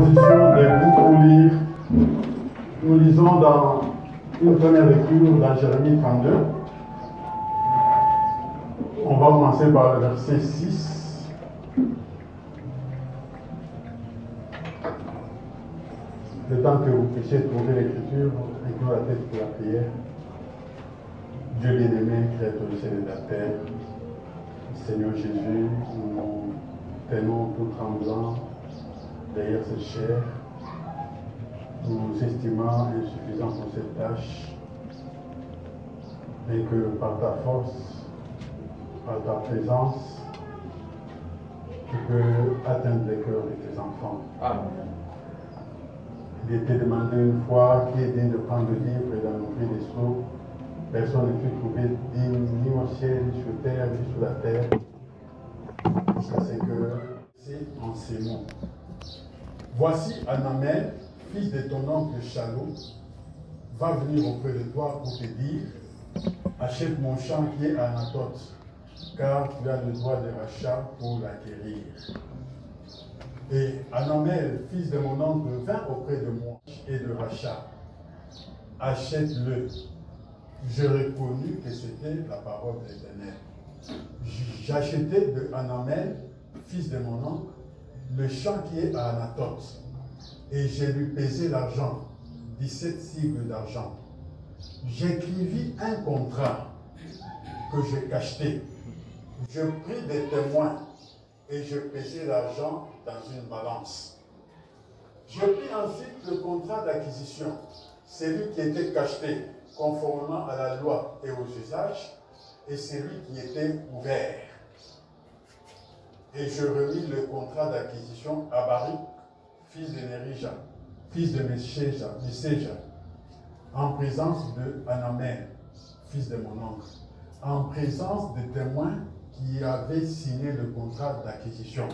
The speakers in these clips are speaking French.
position debout pour lire. Nous lisons dans une première lecture dans Jérémie 32. On va commencer par le verset 6. Le temps que vous puissiez trouver l'écriture, inclinez la tête pour la prière. Dieu bien-aimé, Créateur du ciel et de la terre, Seigneur Jésus, nous tenons tout tremblant derrière cette chair. Nous nous estimons insuffisants pour cette tâche, mais que par ta force, par ta présence, tu peux atteindre les cœurs de tes enfants. Amen. Il était demandé une fois qui est digne de prendre le livre et d'en ouvrir les sceaux. Personne ne fut trouvé digne ni au ciel, ni sur terre, ni sous la terre. Jusqu'à ce que c'est en ces mots. Voici Anamel, fils de ton oncle Shalom, va venir auprès de toi pour te dire, achète mon champ qui est à Anatote, car tu as le droit de rachat pour l'acquérir. Et Anamel, fils de mon oncle, vint auprès de moi et de rachat. Achète-le. Je reconnus que c'était la parole de l'Éternel. J'achetai de Anamel, fils de mon oncle, le champ qui est à Anatote, et je lui pesai l'argent, 17 sicles d'argent. J'écrivis un contrat que je cachetai. Je pris des témoins et je pesai l'argent dans une balance. Je pris ensuite le contrat d'acquisition, celui qui était cacheté, conformément à la loi et aux usages, et celui qui était ouvert. Et je remis le contrat d'acquisition à Baruch, fils de Nérija, fils de Messéja, en présence de Anamel, fils de mon oncle, en présence des témoins qui avaient signé le contrat d'acquisition,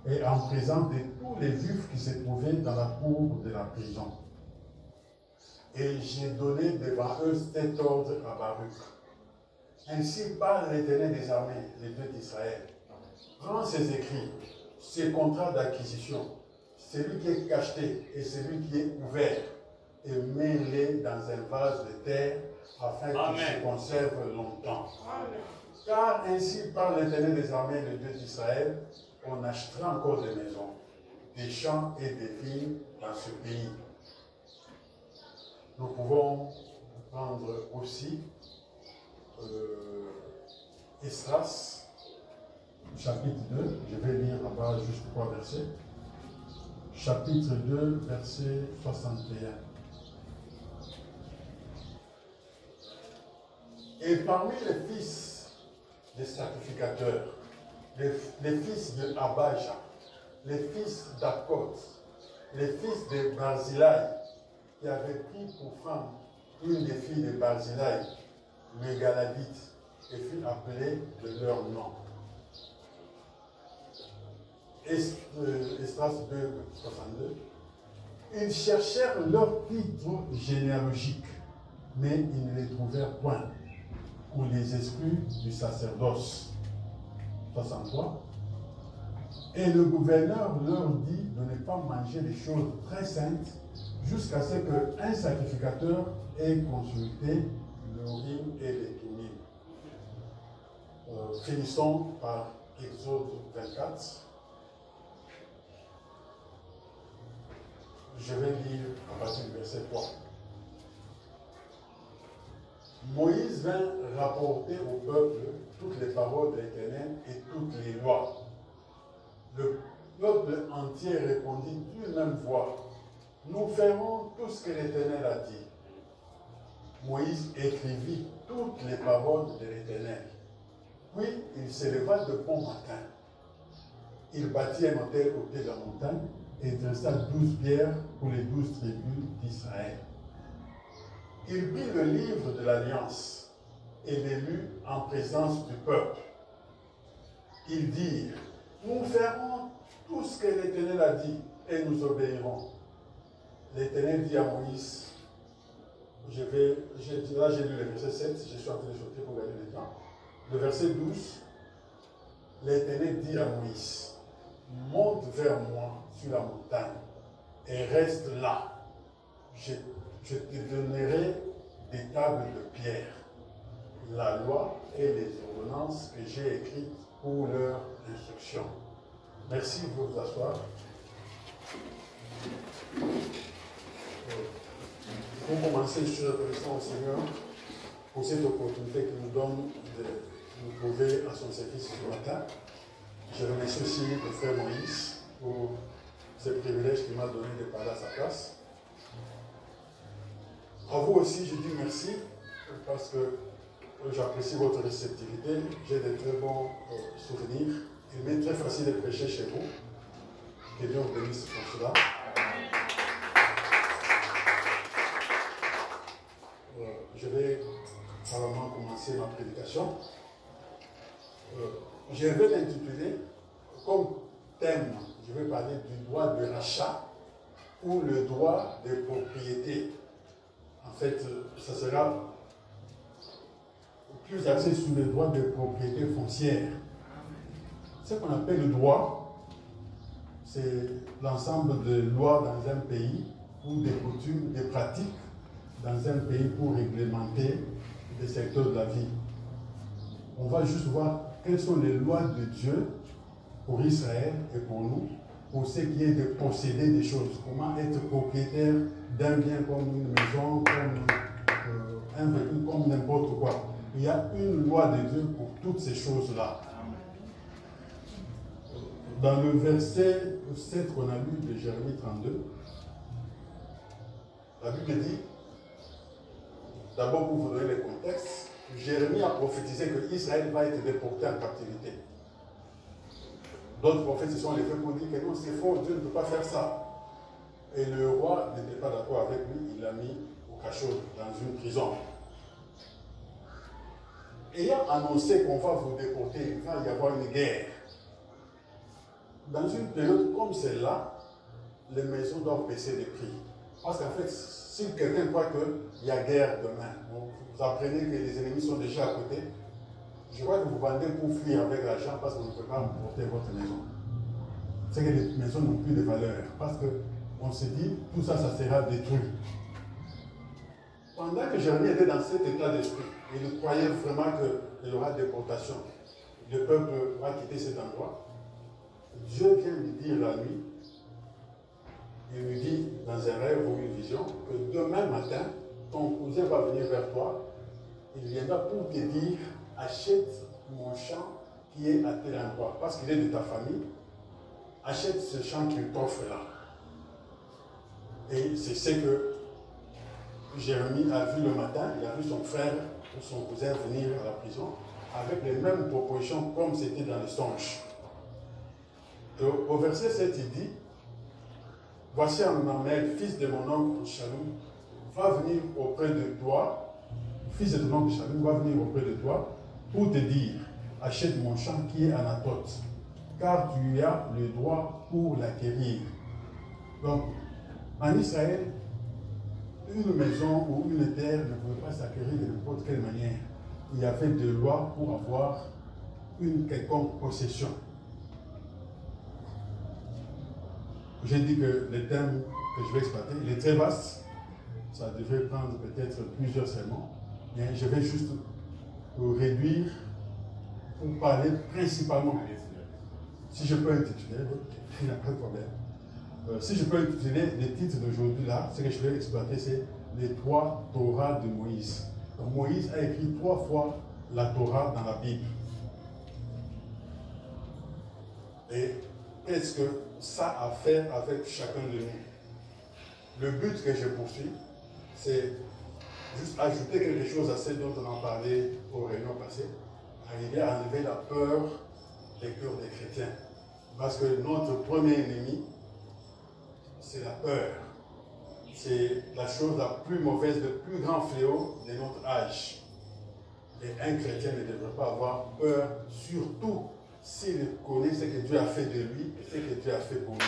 et en présence de tous les juifs qui se trouvaient dans la cour de la prison. Et j'ai donné devant eux cet ordre à Baruch. Ainsi parle l'Éternel des armées, le Dieu d'Israël. Prends ces écrits, ces contrats d'acquisition, celui qui est cacheté et celui qui est ouvert, et mets-les dans un vase de terre afin qu'ils se conservent longtemps. Amen. Car ainsi parle l'Éternel des armées, le Dieu d'Israël, on achètera encore des maisons, des champs et des vignes dans ce pays. Nous pouvons prendre aussi Esdras, chapitre 2, je vais lire là-bas juste 3 versets. Chapitre 2, verset 61. Et parmi les fils des sacrificateurs, les fils de Abaja, les fils d'Akot, les fils de Barzillai, qui avaient pris pour femme une des filles de Barzillai, le Galadite, et fut appelé de leur nom. Esdras 2, 62. Ils cherchèrent leur titre généalogique, mais ils ne les trouvèrent point, ou les exclus du sacerdoce. 63. Et le gouverneur leur dit de ne pas manger des choses très saintes jusqu'à ce qu'un sacrificateur ait consulté le Urim et les Thummim. Finissons par Exode 24. Je vais lire à partir du verset 3. Moïse vint rapporter au peuple toutes les paroles de l'Éternel et toutes les lois. Le peuple entier répondit d'une même voix, nous ferons tout ce que l'Éternel a dit. Moïse écrivit toutes les paroles de l'Éternel. Puis il se leva de bon matin. Il bâtit un autel au pied de la montagne et dressa 12 pierres pour les 12 tribus d'Israël. Il prit le livre de l'Alliance et les lut en présence du peuple. Ils dirent, nous ferons tout ce que l'Éternel a dit et nous obéirons. L'Éternel dit à Moïse, là j'ai lu le verset 7, je suis en train de sauter pour gagner le temps. Le verset 12, l'Éternel dit à Moïse, monte vers moi sur la montagne et reste là. Je te donnerai des tables de pierre, la loi et les ordonnances que j'ai écrites pour leur instruction. Merci, vous vous asseoir. Pour commencer, je suis reconnaissant au Seigneur pour cette opportunité qu'il nous donne de nous trouver à son service ce matin. Je remercie aussi le frère Moïse pour ce privilège qu'il m'a donné de parler à sa place. À vous aussi, je dis merci parce que j'apprécie votre réceptivité. J'ai de très bons souvenirs. Il m'est très facile de prêcher chez vous. Que Dieu vous bénisse pour cela. Je vais probablement commencer ma prédication. Je vais l'intituler comme thème, je vais parler du droit de rachat ou le droit de propriété. En fait, ça sera plus axé sur le droit de propriété foncière. Ce qu'on appelle le droit, c'est l'ensemble de lois dans un pays ou des coutumes, des pratiques dans un pays pour réglementer des secteurs de la vie. On va juste voir quelles sont les lois de Dieu pour Israël et pour nous, pour ce qui est de posséder des choses. Comment être propriétaire d'un bien comme une maison, comme un véhicule, comme n'importe quoi. Il y a une loi de Dieu pour toutes ces choses-là. Dans le verset 7 qu'on a lu de Jérémie 32, la Bible dit, d'abord pour vous donner le contexte, Jérémie a prophétisé que Israël va être déporté en captivité. D'autres prophètes se sont levés pour dire que non, c'est faux, Dieu ne peut pas faire ça. Et le roi n'était pas d'accord avec lui, il l'a mis au cachot, dans une prison. Ayant annoncé qu'on va vous déporter, il va y avoir une guerre. Dans une période comme celle-là, les maisons doivent baisser les prix. Parce qu'en fait, si quelqu'un croit qu'il y a guerre demain, vous apprenez que les ennemis sont déjà à côté, je crois que vous vendez pour fuir avec l'argent parce que vous ne pouvez pas emporter votre maison. C'est que les maisons n'ont plus de valeur. Parce qu'on se dit, tout ça, ça sera détruit. Pendant que Jérémie était dans cet état d'esprit, il croyait vraiment qu'il y aura déportation. Le peuple va quitter cet endroit. Dieu vient lui dire la nuit, il lui dit dans un rêve ou une vision que demain matin, ton cousin va venir vers toi, il viendra pour te dire, achète mon champ qui est à tel endroit, parce qu'il est de ta famille, achète ce champ qu'il t'offre là. Et c'est ce que Jérémie a vu le matin, il a vu son frère ou son cousin venir à la prison, avec les mêmes propositions comme c'était dans le songe. Et au verset 7, il dit, voici Amamel, fils de mon oncle Shalom, va venir auprès de toi, fils de ton oncle Shalom, va venir auprès de toi pour te dire, achète mon champ qui est Anatote, car tu as le droit pour l'acquérir. Donc, en Israël, une maison ou une terre ne pouvait pas s'acquérir de n'importe quelle manière. Il y avait des lois pour avoir une quelconque possession. J'ai dit que le thème que je vais exploiter, il est très vaste. Ça devrait prendre peut-être plusieurs sermons. Mais je vais juste réduire pour parler principalement. Si je peux intituler, il n'y a pas de problème. Si je peux intituler le titre d'aujourd'hui là, ce que je vais exploiter, c'est les 3 Torahs de Moïse. Donc, Moïse a écrit 3 fois la Torah dans la Bible. Et qu'est-ce que ça a à faire avec chacun de nous? Le but que je poursuis, c'est juste ajouter quelque chose à ce dont on a parlé aux réunions passées, arriver à enlever la peur des cœurs des chrétiens. Parce que notre premier ennemi, c'est la peur. C'est la chose la plus mauvaise, le plus grand fléau de notre âge. Et un chrétien ne devrait pas avoir peur, surtout s'il connaît ce que Dieu a fait de lui et ce que Dieu a fait pour lui.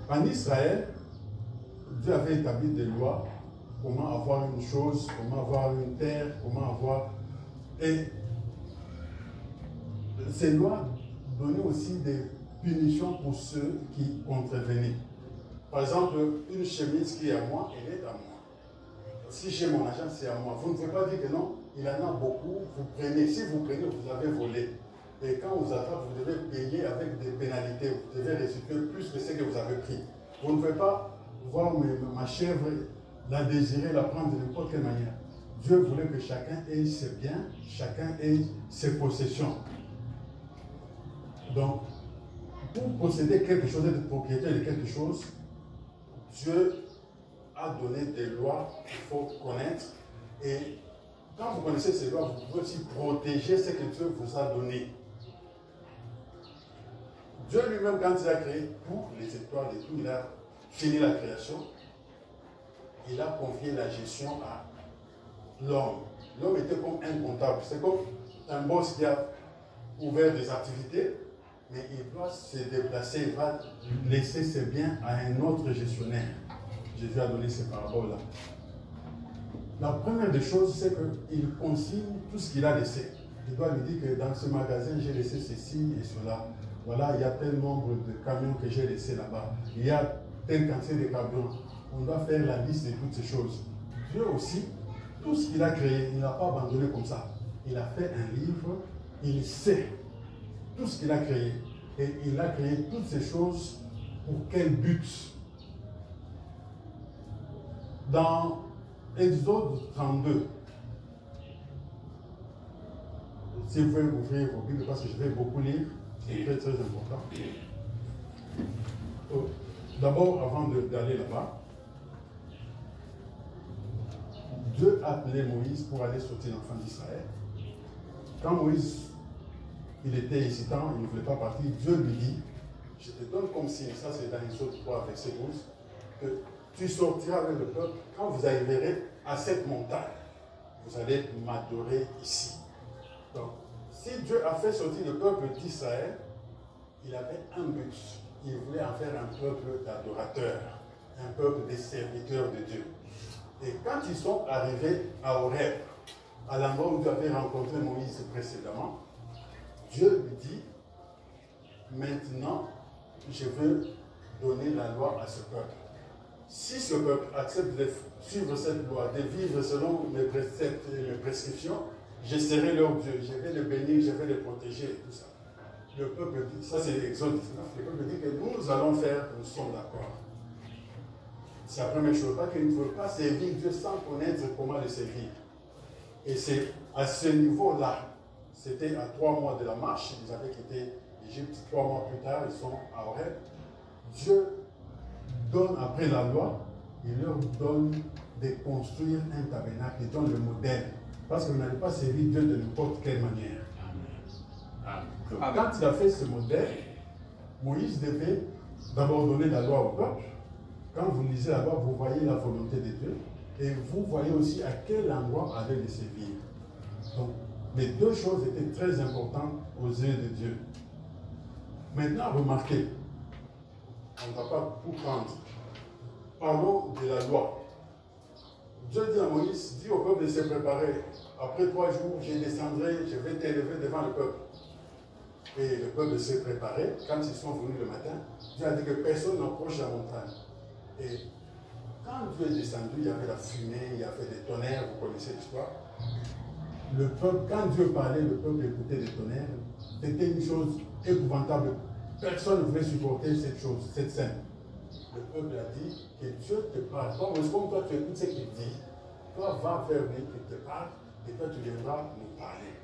En Israël, Dieu avait établi des lois, comment avoir une chose, comment avoir une terre, comment avoir... Et ces lois donnaient aussi des punitions pour ceux qui contrevenaient. Par exemple, une chemise qui est à moi, elle est à moi. Si j'ai mon argent, c'est à moi. Vous ne pouvez pas dire que non, il en a beaucoup, vous prenez. Si vous prenez, vous avez volé. Et quand on vous attrape, vous devez payer avec des pénalités. Vous devez restituer plus que ce que vous avez pris. Vous ne pouvez pas voir ma chèvre, la désirer, la prendre de n'importe quelle manière. Dieu voulait que chacun ait ses biens, chacun ait ses possessions. Donc, pour posséder quelque chose, être propriétaire de quelque chose, Dieu a donné des lois qu'il faut connaître. Et quand vous connaissez ces lois, vous pouvez aussi protéger ce que Dieu vous a donné. Dieu lui-même, quand il a créé tous les étoiles et tout, il a fini la création. Il a confié la gestion à l'homme. L'homme était comme un comptable. C'est comme un boss qui a ouvert des activités, mais il doit se déplacer, il va laisser ses biens à un autre gestionnaire. Jésus a donné ces paraboles-là. La première des choses, c'est qu'il consigne tout ce qu'il a laissé. Il doit lui dire que dans ce magasin, j'ai laissé ceci et cela. Voilà, il y a tel nombre de camions que j'ai laissés là-bas. Il y a telle quantité de camions. On doit faire la liste de toutes ces choses. Dieu aussi, tout ce qu'il a créé, il n'a pas abandonné comme ça. Il a fait un livre, il sait tout ce qu'il a créé. Et il a créé toutes ces choses pour quel but? Dans Exode 32, si vous pouvez ouvrir vos Bibles, parce que je vais beaucoup lire, c'est très très important. D'abord, avant d'aller là-bas, Dieu a appelé Moïse pour aller sortir l'enfant d'Israël. Quand Moïse, il était hésitant, il ne voulait pas partir, Dieu lui dit, je te donne comme signe, ça c'est dans Exode 3, verset 12, que tu sortiras avec le peuple, quand vous arriverez à cette montagne, vous allez m'adorer ici. Donc, si Dieu a fait sortir le peuple d'Israël, il avait un but. Il voulait en faire un peuple d'adorateurs, un peuple de serviteurs de Dieu. Et quand ils sont arrivés à Horeb, à l'endroit où Dieu avait rencontré Moïse précédemment, Dieu lui dit, maintenant, je veux donner la loi à ce peuple. Si ce peuple accepte de suivre cette loi, de vivre selon mes préceptes et mes prescriptions, je serai leur Dieu, je vais les bénir, je vais les protéger et tout ça. Le peuple dit, ça c'est l'Exode 19, le peuple dit que nous allons faire, nous sommes d'accord. C'est la première chose, parce qu'ils ne veulent pas servir Dieu sans connaître comment le servir. Et c'est à ce niveau-là, c'était à 3 mois de la marche, ils avaient quitté l'Égypte, 3 mois plus tard, ils sont à Horeb. Dieu donne, après la loi, il leur donne de construire un tabernacle, il donne le modèle. Parce que vous n'allez pas servir Dieu de n'importe quelle manière. Amen. Quand il a fait ce modèle, Moïse devait d'abord donner la loi au peuple. Quand vous lisez la loi, vous voyez la volonté de Dieu. Et vous voyez aussi à quel endroit aller les servir. Donc, les deux choses étaient très importantes aux yeux de Dieu. Maintenant, remarquez, on ne va pas tout prendre. Parlons de la loi. Dieu dit à Moïse, dis au peuple de se préparer. Après 3 jours, je descendrai, je vais t'élever devant le peuple. Et le peuple s'est préparé. Quand ils sont venus le matin, Dieu a dit que personne n'approche la montagne. Et quand Dieu est descendu, il y avait la fumée, il y avait des tonnerres, vous connaissez l'histoire. Le peuple, quand Dieu parlait, le peuple écoutait les tonnerres. C'était une chose épouvantable. Personne ne voulait supporter cette chose, cette scène. Le peuple a dit que Dieu te parle. Comme toi tu écoutes ce qu'il dit, toi va vers lui qui te parle et toi tu viendras nous parler.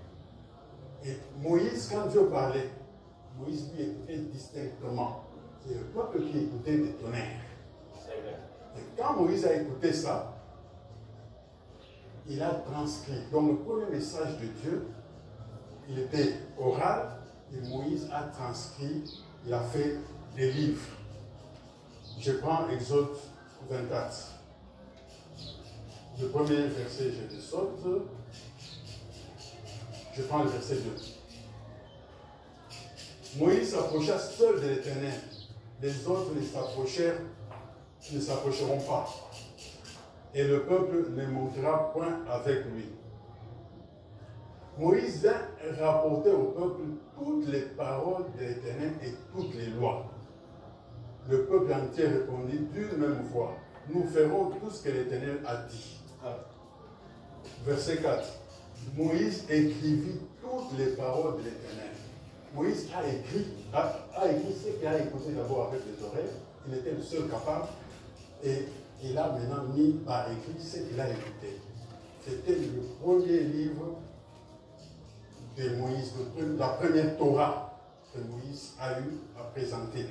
Et Moïse, quand Dieu parlait, Moïse lui écoutait distinctement. C'est le peuple qui écoutait des tonnerres. Et quand Moïse a écouté ça, il a transcrit. Donc le premier message de Dieu, il était oral et Moïse a transcrit, il a fait des livres. Je prends Exode 24. Le premier verset, je le saute. Je prends le verset 2. Moïse s'approcha seul de l'Éternel. Les autres ne s'approcheront pas. Et le peuple ne montera point avec lui. Moïse vint rapporter au peuple toutes les paroles de l'Éternel et toutes les lois. Le peuple entier répondit d'une même voix, nous ferons tout ce que l'Éternel a dit. Verset 4. Moïse écrivit toutes les paroles de l'Éternel. Moïse a écrit ce qu'il a écouté d'abord avec les oreilles. Il était le seul capable. Et il a maintenant mis par écrit ce qu'il a écouté. C'était le premier livre de Moïse, la première Torah que Moïse a eu à présenter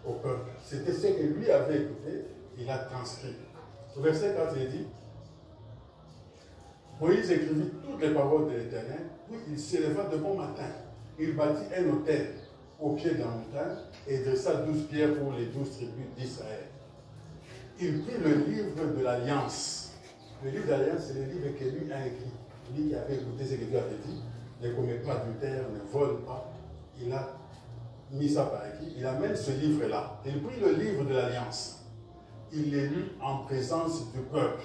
au peuple. C'était ce que lui avait écouté, il a transcrit. Au verset 4, il dit, Moïse écrivit toutes les paroles de l'Éternel, puis il s'éleva de bon matin. Il bâtit un autel au pied de la montagne et dressa 12 pierres pour les 12 tribus d'Israël. Il prit le livre de l'Alliance. Le livre de l'Alliance, c'est le livre que lui a écrit. Lui qui avait écouté ce que Dieu avait dit, ne commet pas adultère, ne vole pas. Il a mis ça par écrit. Il amène ce livre-là. Il prit le livre de l'Alliance. Il les lut en présence du peuple.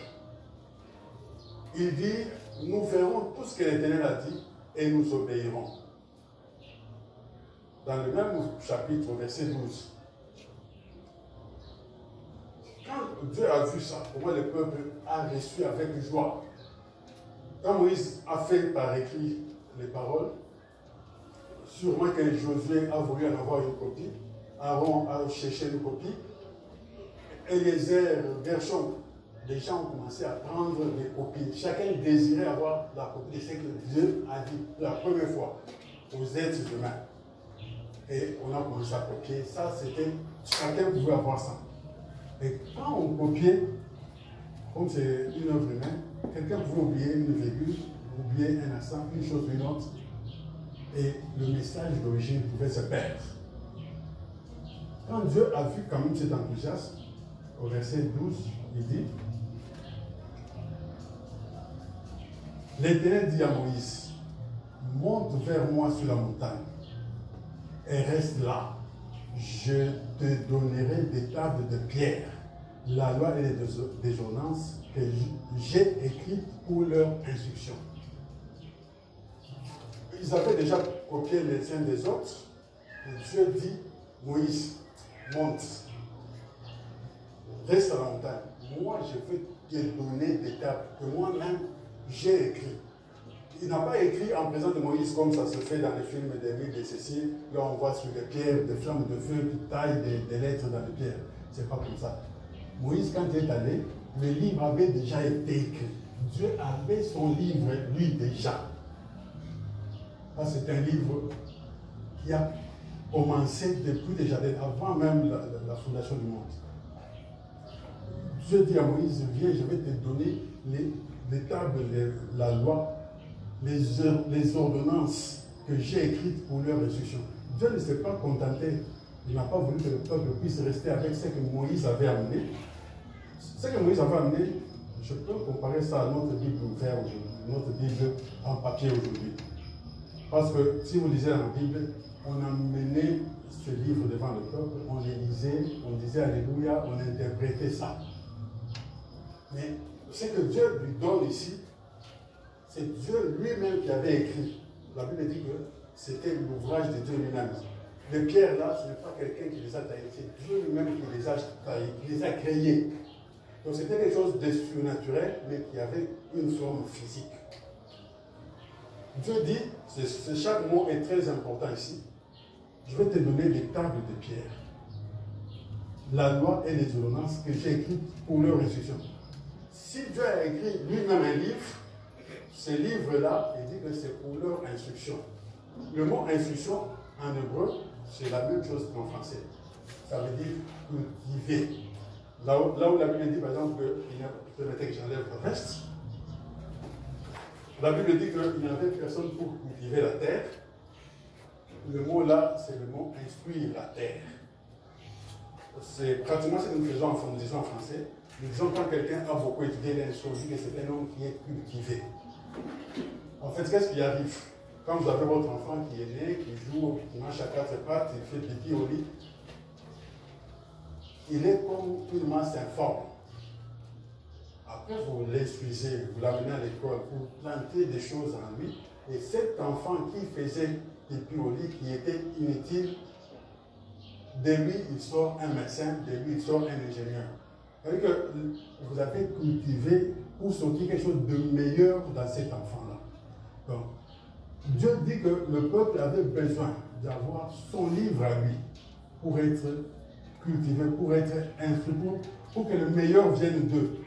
Il dit, nous ferons tout ce que l'Éternel a dit et nous obéirons. Dans le même chapitre, verset 12. Quand Dieu a vu ça, comment le peuple a reçu avec joie. Quand Moïse a fait par écrit les paroles, sûrement que Josué a voulu en avoir une copie, Aaron a cherché une copie, Eliezer, Gershon, les gens ont commencé à prendre des copies. Chacun désirait avoir la copie de ce que Dieu a dit la première fois aux êtres humains. Et on a commencé à copier. Ça, c'était, chacun pouvait avoir ça. Et quand on copiait, comme c'est une œuvre humaine, quelqu'un pouvait oublier une virgule, oublier un accent, une chose ou une autre, et le message d'origine pouvait se perdre. Quand Dieu a vu quand même cet enthousiasme, au verset 12, il dit, l'Éternel dit à Moïse, monte vers moi sur la montagne et reste là. Je te donnerai des tables de pierre, la loi et les ordonnances que j'ai écrites pour leur instruction. Ils avaient déjà copié les uns des autres. Et Dieu dit, Moïse, monte, reste à la montagne. Moi, je vais te donner des tables que moi-même j'ai écrites. Il n'a pas écrit en présence de Moïse comme ça se fait dans les films d'Émile de Cécile. Là, on voit sur des pierres, des flammes de feu qui taillent des lettres dans les pierres. Ce n'est pas comme ça. Moïse, quand il est allé, le livre avait déjà été écrit. Dieu avait son livre, lui, déjà. C'est un livre qui a commencé depuis déjà, avant même la fondation du monde. Dieu dit à Moïse, viens, je vais te donner les tables, la loi, les ordonnances que j'ai écrites pour leur instruction. Dieu ne s'est pas contenté. Il n'a pas voulu que le peuple puisse rester avec ce que Moïse avait amené. Ce que Moïse avait amené, je peux comparer ça à notre Bible ouverte aujourd'hui, notre Bible en papier aujourd'hui. Parce que si vous lisez dans la Bible, on amenait ce livre devant le peuple, on les lisait, on disait Alléluia, on interprétait ça. Mais ce que Dieu lui donne ici, c'est Dieu lui-même qui avait écrit. La Bible dit que c'était l'ouvrage de Dieu lui-même. Les pierres là, ce n'est pas quelqu'un qui les a taillées, c'est Dieu lui-même qui les a taillées, qui les a créées. Donc c'était quelque chose de surnaturel, mais qui avait une forme physique. Dieu dit, chaque mot est très important ici, je vais te donner des tables de pierre, la loi et les ordonnances que j'ai écrites pour leur instruction. Si Dieu a écrit lui-même un livre, ce livre-là, il dit que c'est pour leur instruction. Le mot instruction, en hébreu, c'est la même chose qu'en français. Ça veut dire cultiver. Là où la Bible dit, par exemple, que j'enlève le reste, la Bible dit qu'il n'y avait personne pour cultiver la terre. Le mot là, c'est le mot instruire la terre. C'est pratiquement ce que nous faisons en disant en français. Nous disons quand quelqu'un a beaucoup étudié l'instruction, que c'est un homme qui est cultivé. En fait, qu'est-ce qui arrive? Quand vous avez votre enfant qui est né, qui joue, qui marche à quatre pattes, il fait pipi au lit, il est comme une masse informe. Après, vous l'instruisez, vous l'amenez à l'école, vous plantez des choses en lui, Et cet enfant qui faisait pipi au lit, qui était inutile, de lui il sort un médecin, de lui il sort un ingénieur. C'est-à-dire que vous avez cultivé pour sortir quelque chose de meilleur dans cet enfant-là. Donc, Dieu dit que le peuple avait besoin d'avoir son livre à lui pour être cultivé, pour être instruit, pour que le meilleur vienne d'eux.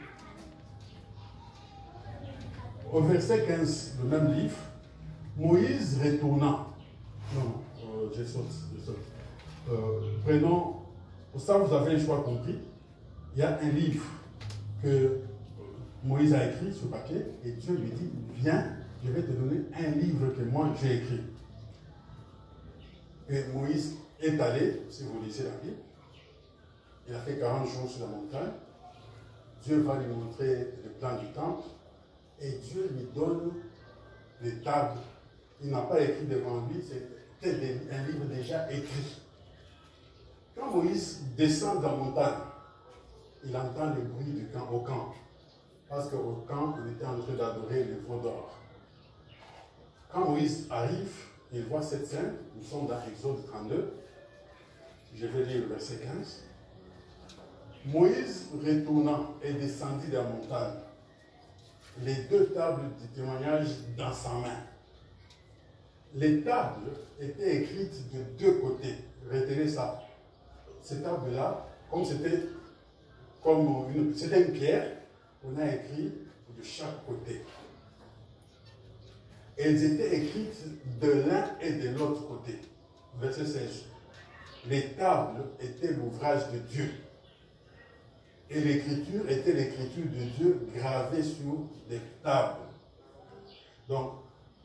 Au verset 15, le même livre, Moïse retournant. Non, je saute. Prenons, pour ça vous avez, je crois, compris, il y a un livre que Moïse a écrit sur papier et Dieu lui dit, viens, je vais te donner un livre que moi j'ai écrit. Et Moïse est allé, si vous lisez la Bible, il a fait 40 jours sur la montagne. Dieu va lui montrer le plan du temple et Dieu lui donne les tables. Il n'a pas écrit devant lui, c'était un livre déjà écrit. Quand Moïse descend dans la montagne, il entend le bruit du camp, au camp. Parce qu'au camp, il était en train d'adorer le veau d'or. Quand Moïse arrive, il voit cette scène. Nous sommes dans Exode 32. Je vais lire le verset 15. Moïse, retournant, est descendu de la montagne. Les deux tables du témoignage dans sa main. Les tables étaient écrites de deux côtés. Retenez ça. Ces tables-là, c'était une pierre, on a écrit de chaque côté. Elles étaient écrites de l'un et de l'autre côté. Verset 16. Les tables étaient l'ouvrage de Dieu. Et l'écriture était l'écriture de Dieu gravée sur les tables. Donc,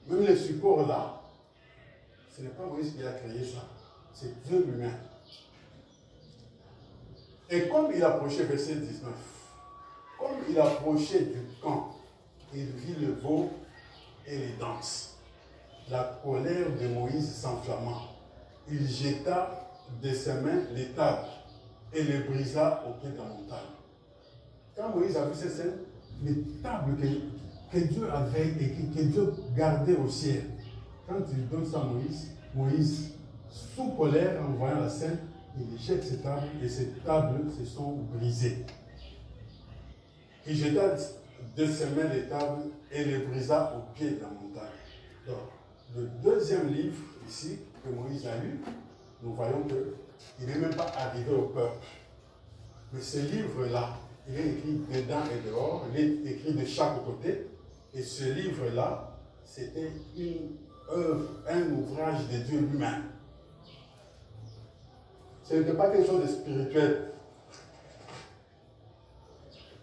même les supports là, ce n'est pas Moïse qui a créé ça. C'est Dieu lui-même. Et comme il approchait, verset 19, comme il approchait du camp, il vit le veau et les danses. La colère de Moïse s'enflamma. Il jeta de ses mains les tables et les brisa au pied de la montagne. Quand Moïse a vu cette scène, les tables que Dieu avait et que Dieu gardait au ciel, quand il donne ça à Moïse, sous colère, en voyant la scène, il jette ces tables et ces tables se sont brisées. Il jeta de ses mains les tables et les brisa au pied de la montagne. Donc, le deuxième livre ici que Moïse a lu, nous voyons qu'il n'est même pas arrivé au peuple. Mais ce livre-là, il est écrit dedans et dehors, il est écrit de chaque côté. Et ce livre-là, c'était une œuvre, un ouvrage de Dieu lui-même. Ce n'était pas quelque chose de spirituel.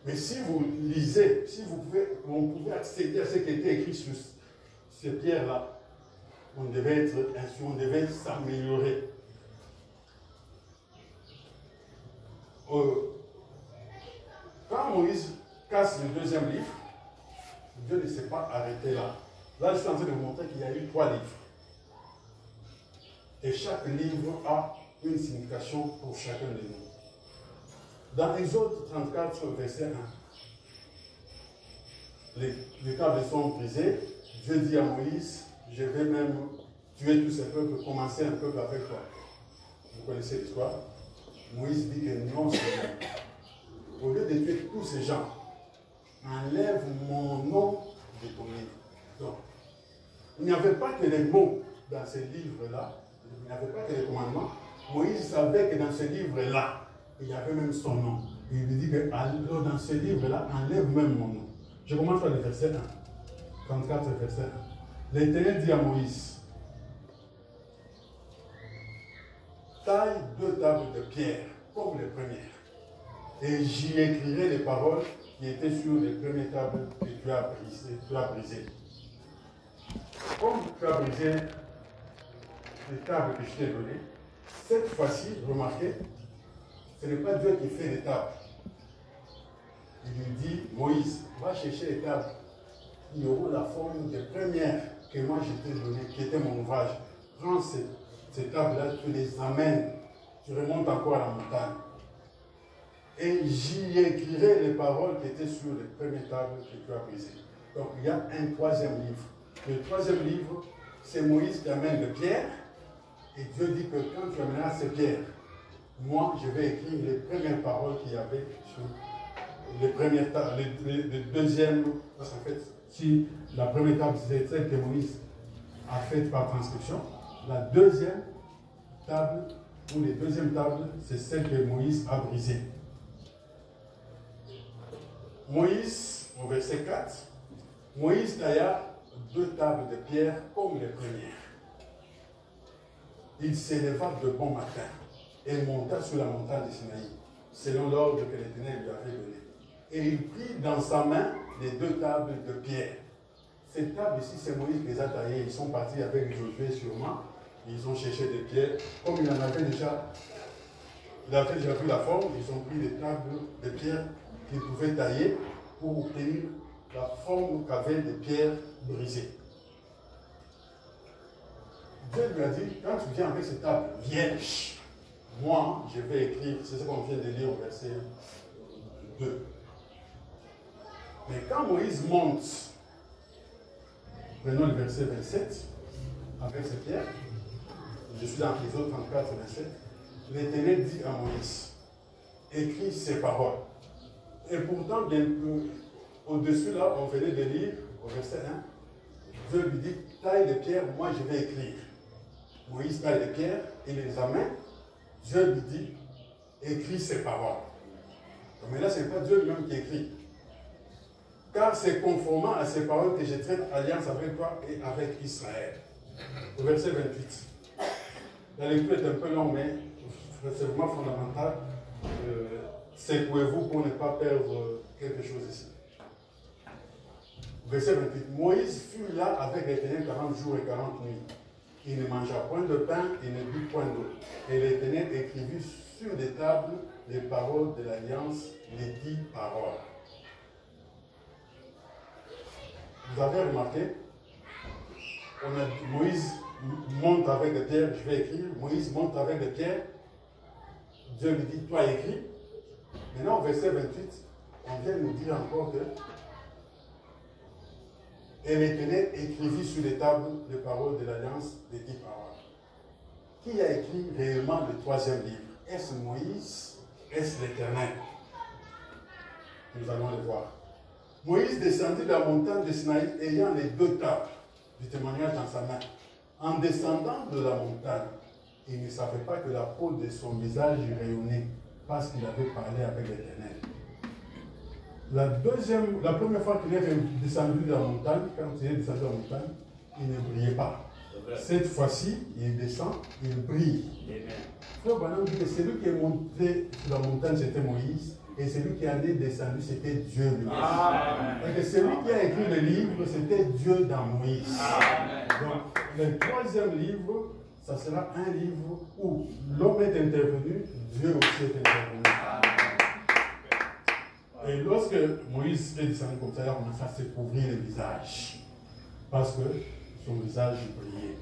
Mais si vous lisez, si vous pouvez accéder à ce qui était écrit sur ces pierres-là, on devait être instruit, on devait s'améliorer. Quand Moïse casse le deuxième livre, Dieu ne s'est pas arrêté là. Là, je suis en train de vous montrer qu'il y a eu 3 livres. Et chaque livre a une signification pour chacun de nous. Dans Exode 34, verset 1, les tables sont brisées. Dieu dit à Moïse, je vais même tuer tous ces peuples, commencer un peuple avec toi. Vous connaissez l'histoire. Moïse dit que non, Seigneur. Au lieu de tuer tous ces gens, enlève mon nom de ton livre. Donc, il n'y avait pas que les mots dans ce livre-là, il n'y avait pas que les commandements. Moïse savait que dans ce livre-là, il y avait même son nom. Il lui dit que dans ce livre-là, enlève même mon nom. Je commence par le verset 1. 34, verset 1. L'Éternel dit à Moïse, taille 2 tables de pierre, comme les premières, et j'y écrirai les paroles qui étaient sur les premières tables que tu as brisées. Comme tu as brisé les tables que je t'ai données, cette fois-ci, remarquez, ce n'est pas Dieu qui fait les tables. Il lui dit, Moïse, va chercher les tables qui auront la forme des premières que moi je t'ai données, qui étaient mon ouvrage. Prends ces tables-là, tu les amènes, tu remontes encore à la montagne. Et j'y écrirai les paroles qui étaient sur les premières tables que tu as brisées. Donc il y a un 3e livre. Le troisième livre, c'est Moïse qui amène de pierre. Et Dieu dit que quand tu amèneras ces pierres, moi, je vais écrire les premières paroles qu'il y avait sur les premières tables, les deuxièmes. Parce qu'en fait, si la première table, c'est celle que Moïse a faite par transcription, la deuxième table, ou les deuxièmes tables, c'est celle que Moïse a brisée. Moïse, au verset 4, Moïse tailla 2 tables de pierre comme les premières. Il s'éleva de bon matin et monta sur la montagne de Sinaï, selon l'ordre que l'Éternel lui avait donné. Et il prit dans sa main les 2 tables de pierre. Ces tables ici, c'est Moïse qui les a taillées. Ils sont partis avec Josué sûrement. Ils ont cherché des pierres. Comme il en avait déjà, il avait déjà vu la forme, ils ont pris des tables de pierre qu'ils pouvaient tailler pour obtenir la forme qu'avaient les pierres brisées. Dieu lui a dit, quand tu viens avec cette table vierge, moi, je vais écrire, c'est ce qu'on vient de lire au verset 2. Mais quand Moïse monte, prenons le verset 27, avec cette pierre, je suis dans Exode 34, 27, l'Éternel dit à Moïse, écris ces paroles. Et pourtant, bien au-dessus là, on venait de lire, au verset 1, Dieu lui dit, taille les pierres, moi je vais écrire. Moïse taille les pierres, il les amène, Dieu lui dit, écris ces paroles. Mais là, ce n'est pas Dieu lui-même qui écrit. Car c'est conformément à ces paroles que je traite alliance avec toi et avec Israël. Au verset 28. La lecture est un peu longue, mais c'est vraiment fondamental. Secouez-vous pour ne pas perdre quelque chose ici. Verset 28. Moïse fut là avec l'Éternel 40 jours et 40 nuits. Il ne mangea point de pain et ne but point d'eau. Et l'Éternel écrivit sur des tables les paroles de l'alliance, les 10 paroles. Vous avez remarqué, Moïse monte avec des pierres, je vais écrire. Moïse monte avec des pierres. Dieu lui dit, toi écris. Maintenant, au verset 28, on vient nous dire encore que et l'Éternel écrivit sur les tables les paroles de l'alliance, les 10 paroles. Qui a écrit réellement le troisième livre? Est-ce Moïse? Est-ce l'Éternel? Nous allons le voir. Moïse descendit de la montagne de Sinaï ayant les 2 tables du témoignage dans sa main. En descendant de la montagne, il ne savait pas que la peau de son visage rayonnait parce qu'il avait parlé avec l'Éternel. La première fois qu'il est descendu de la montagne, quand il est descendu de la montagne, il ne brillait pas. Cette fois-ci, il descend, il brille. Frère Branham dit que celui qui est monté sur la montagne, c'était Moïse, et celui qui en est descendu, c'était Dieu lui-même. Et que celui qui a écrit le livre, c'était Dieu dans Moïse. Donc, le troisième livre, ça sera un livre où l'homme est intervenu, Dieu aussi est intervenu. Et lorsque Moïse est descendu comme ça, il a commencé à se couvrir le visage. Parce que son visage brillait.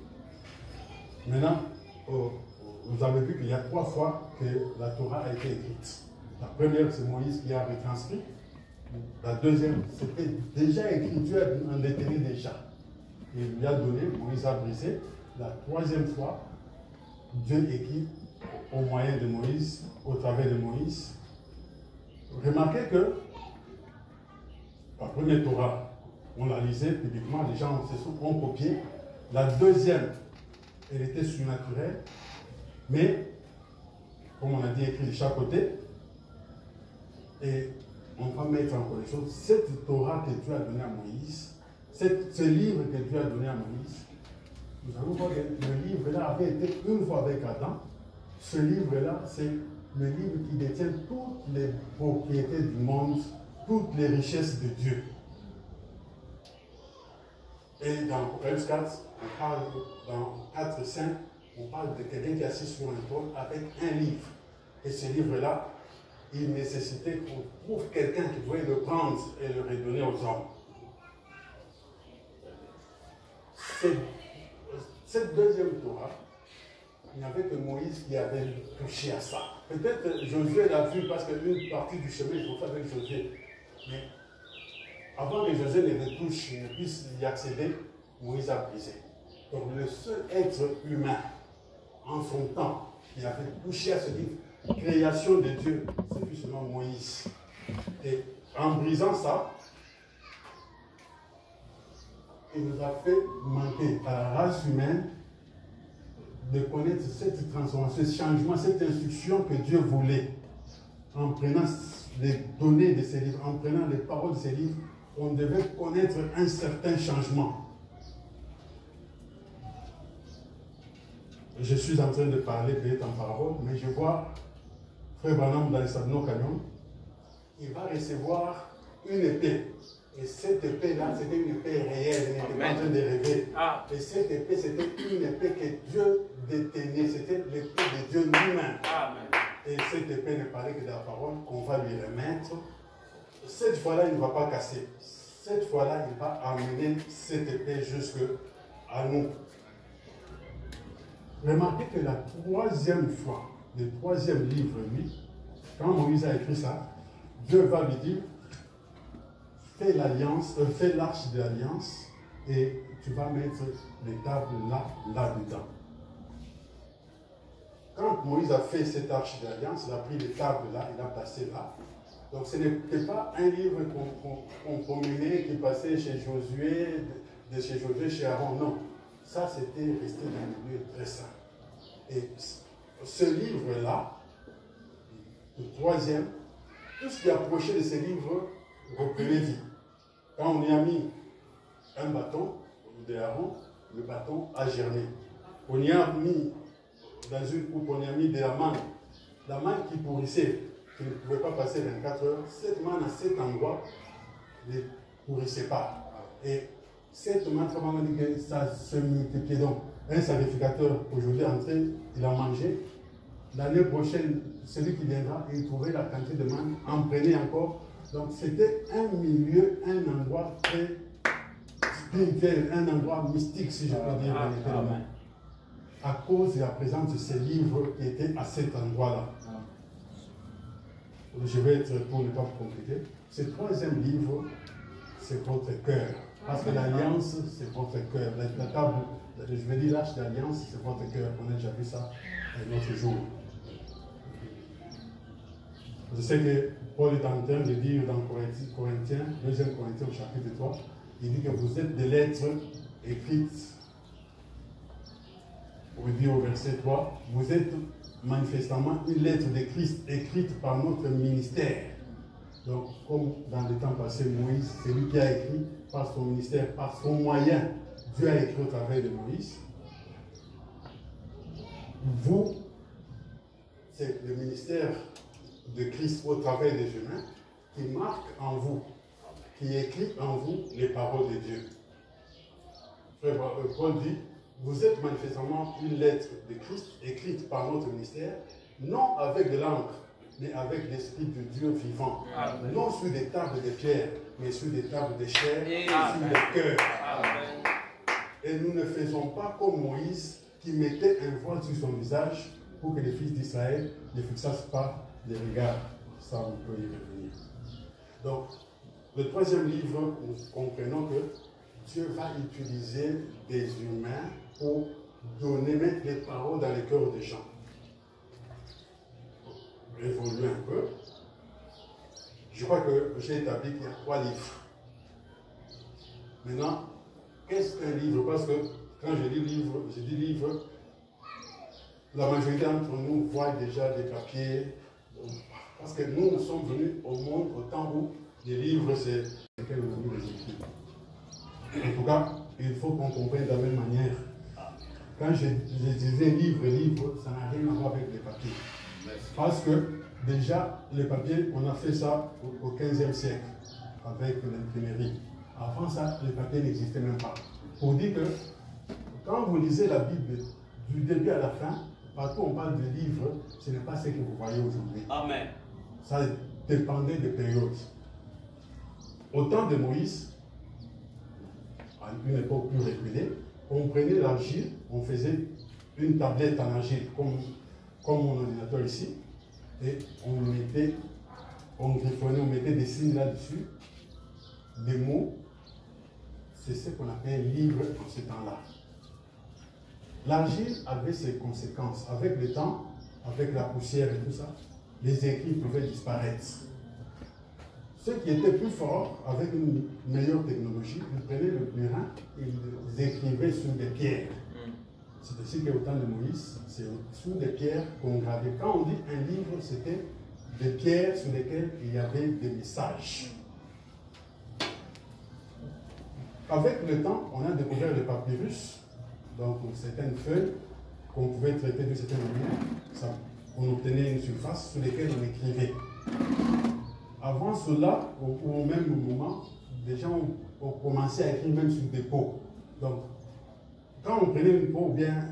Maintenant, vous avez vu qu'il y a 3 fois que la Torah a été écrite. La première, c'est Moïse qui a retranscrit. La deuxième, c'était déjà écrit. Dieu en détenait déjà. Il lui a donné, Moïse a brisé. La troisième fois, Dieu écrit au moyen de Moïse, au travers de Moïse. Remarquez que la première Torah, on la lisait publiquement, les gens ont copié. La deuxième, elle était surnaturelle, mais, comme on a dit, écrit de chaque côté. Et on va mettre en connexion cette Torah que Dieu a donnée à Moïse, ce livre que Dieu a donné à Moïse. Nous allons voir que le livre-là avait été une fois avec Adam. Ce livre-là, c'est le livre qui détient toutes les propriétés du monde, toutes les richesses de Dieu. Et dans Apocalypse 4, on parle, dans 4, 5, on parle de quelqu'un qui est assis sur un trône avec un livre. Et ce livre-là, il nécessitait qu'on trouve quelqu'un qui pouvait le prendre et le redonner aux hommes. Cette deuxième Torah, il n'y avait que Moïse qui avait touché à ça. Peut-être Josué l'a vu parce qu'une partie du chemin, ils ont fait avec Josué. Mais avant que Josué ne retouche, ne puisse y accéder, Moïse a brisé. Donc le seul être humain en son temps qui avait touché à ce livre, création de Dieu, c'est justement Moïse. Et en brisant ça, il nous a fait manquer à la race humaine de connaître cette transformation, ce changement, cette instruction que Dieu voulait. En prenant les données de ces livres, en prenant les paroles de ces livres, on devait connaître un certain changement. Je suis en train de parler peut-être en parole, mais je vois Frère Branham dans le Sabino Canyon, il va recevoir une épée. Et cette épée-là, c'était une épée réelle, il n'était pas en train de rêver. Et cette épée, c'était une épée que Dieu détenait, c'était l'épée de Dieu lui-même. Et cette épée ne parlait que de la parole qu'on va lui remettre. Cette fois-là, il ne va pas casser. Cette fois-là, il va amener cette épée jusqu'à nous. Remarquez que la troisième fois, le troisième livre, lui, quand Moïse a écrit ça, Dieu va lui dire, fais l'alliance, fais l'arche de l'alliance et tu vas mettre les tables là-dedans. Quand Moïse a fait cette arche de l'alliance, il a pris les tables là, il a placé là. Donc ce n'était pas un livre qu'on promenait, qui passait chez Josué, de chez Josué, chez Aaron, non. Ça, c'était resté dans le lieu très saint. Et ce livre-là, le troisième, tout ce qui approchait de ce livre reprenait vie. Quand on y a mis un bâton de Aaron, le bâton a germé. On y a mis dans une coupe, on y a mis de la manne qui pourrissait, qui ne pouvait pas passer 24 heures. Cette manne à cet endroit ne pourrissait pas. Et cette manne, ça se multipliait. Donc, un sacrificateur aujourd'hui entré, il a mangé. L'année prochaine, celui qui viendra, il trouverait la quantité de manne, en prenait encore. Donc, c'était un milieu, un endroit très spirituel, un endroit mystique, si je peux dire. À cause de la présence de ces livres qui étaient à cet endroit-là. Je vais être, pour ne pas vous compliquer, ce troisième livre, c'est votre cœur. Parce que l'alliance, c'est votre cœur. La table, je vais dire l'arche d'alliance, c'est votre cœur. On a déjà vu ça un autre jour. Je sais que Paul est en train de dire dans Corinthiens, 2 Corinthiens au chapitre 3, il dit que vous êtes des lettres écrites. Vous dit au verset 3, vous êtes manifestement une lettre de Christ écrite par notre ministère. Donc, comme dans le temps passé, Moïse, c'est lui qui a écrit par son ministère, par son moyen. Dieu a écrit au travers de Moïse. Vous, c'est le ministère de Christ au travers des humains qui marque en vous, qui écrit en vous les paroles de Dieu. Frère Paul dit, vous êtes manifestement une lettre de Christ écrite par notre ministère, non avec de l'encre, mais avec l'Esprit de Dieu vivant. Amen. Non sur des tables de pierre, mais sur des tables de chair, sur le cœur. Et nous ne faisons pas comme Moïse, qui mettait un voile sur son visage pour que les fils d'Israël ne fixassent pas les regards. Ça, on peut y revenir. Donc, le troisième livre, nous comprenons que Dieu va utiliser des humains pour mettre les paroles dans les cœurs des gens. Évoluer un peu. Je crois que j'ai établi qu'il y a 3 livres. Maintenant, qu'est-ce qu'un livre? Parce que quand je dis livre, la majorité d'entre nous voit déjà des papiers. Parce que nous sommes venus au monde au temps où les livres, c'est lesquels on les écrit. En tout cas, il faut qu'on comprenne de la même manière. Quand je disais livre, ça n'a rien à voir avec les papiers. Parce que déjà, les papiers, on a fait ça au 15e siècle avec l'imprimerie. Avant ça, les papiers n'existaient même pas. Pour dire que quand vous lisez la Bible du début à la fin, partout on parle de livres, ce n'est pas ce que vous voyez aujourd'hui. Amen. Ça dépendait des périodes. Au temps de Moïse, à une époque plus reculée, on prenait l'argile, on faisait une tablette en argile, comme mon ordinateur ici, et on griffonnait, on mettait des signes là-dessus, des mots, c'est ce qu'on appelle livre en ce temps-là. L'argile avait ses conséquences. Avec le temps, avec la poussière et tout ça, les écrits pouvaient disparaître. Ceux qui étaient plus forts, avec une meilleure technologie, ils prenaient le burin et ils écrivaient sur des pierres. C'est ainsi qu'au temps de Moïse, c'est sur des pierres qu'on gravait. Quand on dit un livre, c'était des pierres sur lesquelles il y avait des messages. Avec le temps, on a découvert le papyrus, donc certaines feuilles qu'on pouvait traiter d'une certaine manière. On obtenait une surface sur laquelle on écrivait. Avant cela, au même moment, des gens ont commencé à écrire même sur des peaux. Donc, quand on prenait une peau ou bien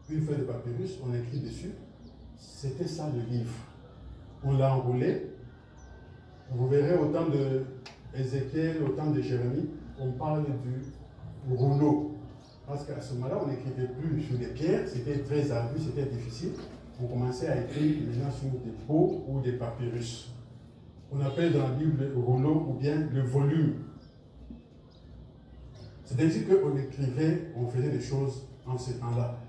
une feuille de papyrus, on écrit dessus. C'était ça le livre. On l'a enroulé. Vous verrez au temps de Ézéchiel, au temps de Jérémie, on parle du rouleau. Parce qu'à ce moment-là, on n'écrivait plus sur des pierres, c'était très ardu, c'était difficile. On commençait à écrire maintenant sur des peaux ou des papyrus. On appelle dans la Bible le rouleau ou bien le volume. C'est ainsi qu'on écrivait, on faisait des choses en ce temps-là.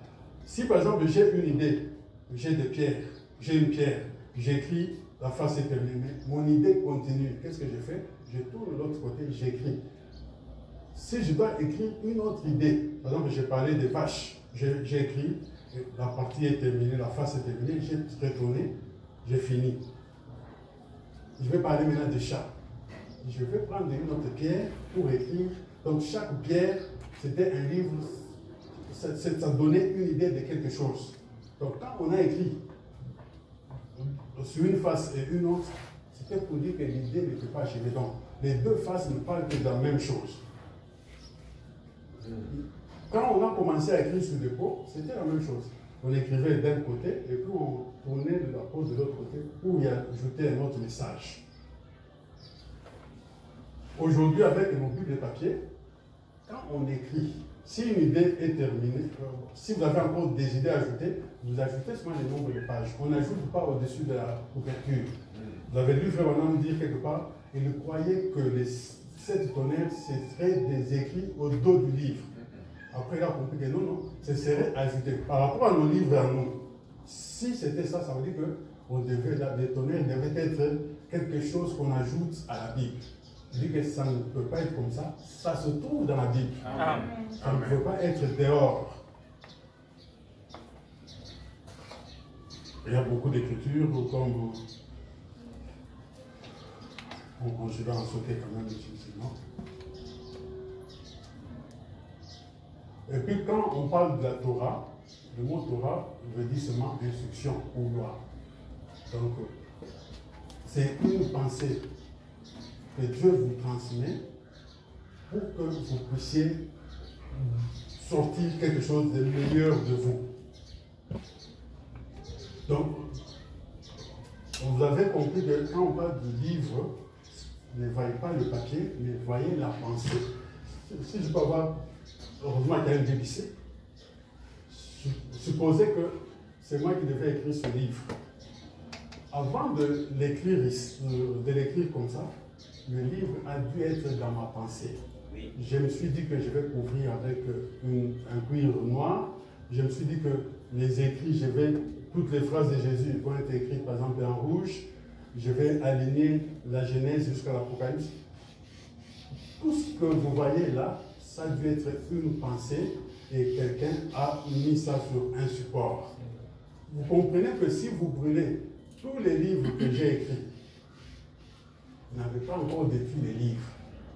Si par exemple j'ai une idée, j'ai des pierres, j'ai une pierre, j'écris la face est terminée, mon idée continue. Qu'est-ce que je fais? Je tourne de l'autre côté, j'écris. Si je dois écrire une autre idée, par exemple j'ai parlé des vaches, j'ai écrit, la partie est terminée, la face est terminée, j'ai retourné, j'ai fini. Je vais parler maintenant des chats. Je vais prendre une autre pierre pour écrire. Donc chaque pierre, c'était un livre, ça donnait une idée de quelque chose. Donc quand on a écrit sur une face et une autre, c'était pour dire que l'idée n'était pas achevée. Donc les deux faces ne parlent que de la même chose. Quand on a commencé à écrire sur des peaux, c'était la même chose. On écrivait d'un côté et puis on tournait de la peau de l'autre côté pour y ajouter un autre message. Aujourd'hui, avec nos bulles de papier, quand on écrit, si une idée est terminée, si vous avez encore des idées à ajouter, vous ajoutez seulement le nombre de pages. On n'ajoute pas au-dessus de la couverture. Vous avez lu Frère Branham dire quelque part, il croyait que les 7 tonnerres, ce seraient des écrits au dos du livre. Après, il a compris que non, ce serait ajouté. Par rapport à nos livres à nous, si c'était ça, ça veut dire que les tonnerres devaient être quelque chose qu'on ajoute à la Bible. Je dis que ça ne peut pas être comme ça. Ça se trouve dans la Bible. Amen. Ça ne peut pas être dehors. Il y a beaucoup d'écritures, comme je vais en sauter quand même difficilement. Et puis quand on parle de la Torah, le mot Torah veut dire seulement instruction ou loi. Donc, c'est une pensée que Dieu vous transmet pour que vous puissiez sortir quelque chose de meilleur de vous. Donc, vous avez compris que quand on parle du livre, ne voyez pas le papier, mais voyez la pensée. Si je peux avoir, heureusement qu'il y a une Bible ici, supposez que c'est moi qui devais écrire ce livre. Avant de l'écrire comme ça, le livre a dû être dans ma pensée. Oui. Je me suis dit que je vais couvrir avec un cuir noir. Je me suis dit que les écrits, toutes les phrases de Jésus vont être écrites par exemple en rouge. Je vais aligner la Genèse jusqu'à l'Apocalypse. Tout ce que vous voyez là, ça a dû être une pensée et quelqu'un a mis ça sur un support. Vous comprenez que si vous brûlez tous les livres que j'ai écrits, vous n'avez pas encore détruit les livres.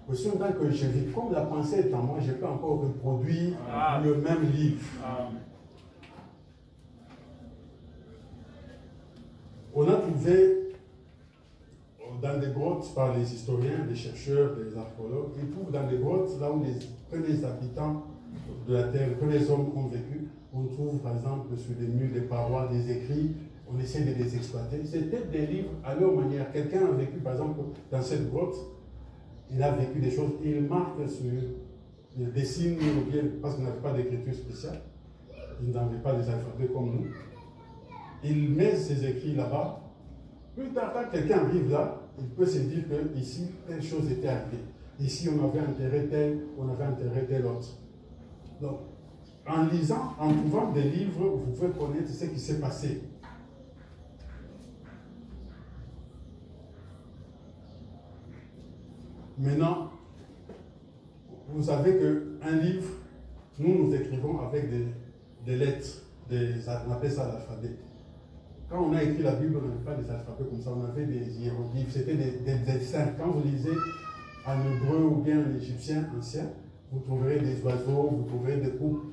Aussi longtemps que je vis, comme la pensée est en moi, je peux encore reproduire le même livre. On a trouvé dans des grottes par les historiens, les chercheurs, les archéologues, ils trouvent dans des grottes là où les premiers habitants de la terre, les premiers hommes ont vécu, on trouve par exemple sur des murs, des parois, des écrits, on essaie de les exploiter. C'était des livres à leur manière. Quelqu'un a vécu par exemple dans cette grotte, il a vécu des choses, il marque il dessine, parce qu'on n'avait pas d'écriture spéciale, il n'avait pas des alphabets comme nous, il met ses écrits là-bas. Plus tard, quand quelqu'un arrive là, il peut se dire que ici, telle chose était arrivée. Ici, on avait enterré tel autre. Donc, en lisant, en trouvant des livres, vous pouvez connaître ce qui s'est passé. Maintenant, vous savez qu'un livre, nous écrivons avec des lettres, on appelle ça l'alphabet. Quand on a écrit la Bible, on n'avait pas des alphabets comme ça, on avait des hiéroglyphes, c'était des dessins. Quand vous lisez en hébreu ou bien en égyptien ancien, vous trouverez des oiseaux, vous trouverez des coupes.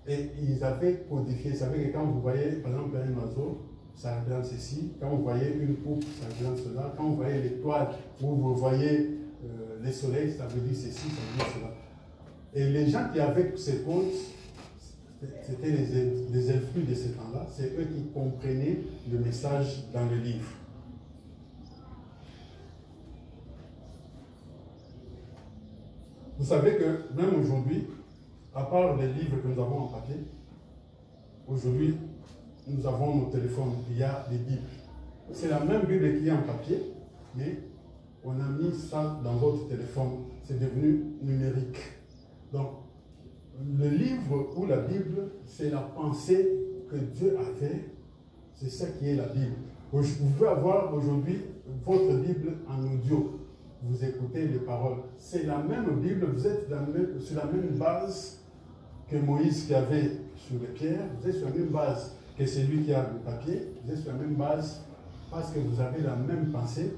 Et ils avaient codifié. Ils savaient que quand vous voyez, par exemple, un oiseau, ça représente ceci. Quand vous voyez une coupe, ça représente cela. Quand vous voyez l'étoile ou vous voyez le soleil, ça veut dire ceci, ça veut dire cela. Et les gens qui avaient ces codes, c'était les elfes de ce temps-là, c'est eux qui comprenaient le message dans le livre. Vous savez que même aujourd'hui, à part les livres que nous avons en papier, aujourd'hui, nous avons nos téléphones, il y a des Bibles. C'est la même Bible qui est en papier, mais on a mis ça dans votre téléphone. C'est devenu numérique. Donc, le livre ou la Bible, c'est la pensée que Dieu avait. C'est ça qui est la Bible. Vous pouvez avoir aujourd'hui votre Bible en audio. Vous écoutez les paroles. C'est la même Bible, vous êtes sur la même base que Moïse qui avait sur les pierres. Vous êtes sur la même base que celui qui a le papier. Vous êtes sur la même base parce que vous avez la même pensée.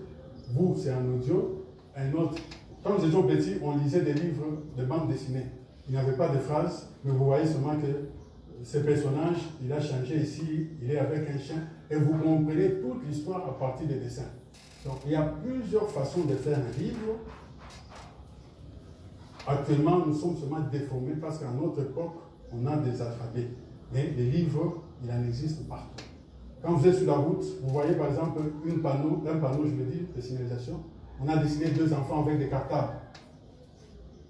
Vous, c'est en audio. Un autre. Quand nous étions petits, on lisait des livres de bande dessinée. Il n'y avait pas de phrases, mais vous voyez seulement que ce personnage, il a changé ici, il est avec un chien, et vous comprenez toute l'histoire à partir des dessins. Donc, il y a plusieurs façons de faire un livre. Actuellement, nous sommes seulement déformés parce qu'à notre époque, on a des alphabets. Mais les livres, il en existe partout. Quand vous êtes sur la route, vous voyez par exemple un panneau, je veux dire, de signalisation. On a dessiné 2 enfants avec des cartables.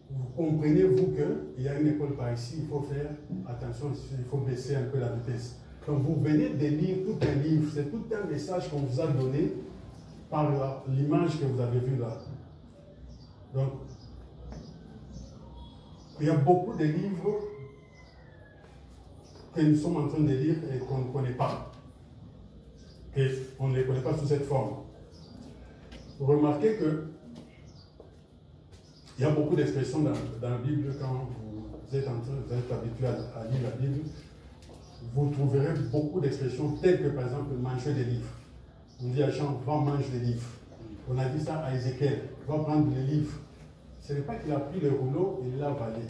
Vous comprenez, vous, qu'il y a une école par ici, il faut faire attention, il faut baisser un peu la vitesse. Donc vous venez de lire tout un livre, c'est tout un message qu'on vous a donné par l'image que vous avez vue là. Donc, il y a beaucoup de livres que nous sommes en train de lire et qu'on ne connaît pas. Et on ne les connaît pas sous cette forme. Vous remarquez que il y a beaucoup d'expressions dans la Bible quand vous êtes habitué à lire la Bible. Vous trouverez beaucoup d'expressions telles que par exemple manger des livres. On dit à Jean, va manger des livres. On a dit ça à Ézéchiel, va prendre les livres. Ce n'est pas qu'il a pris le rouleau et l'a avalé.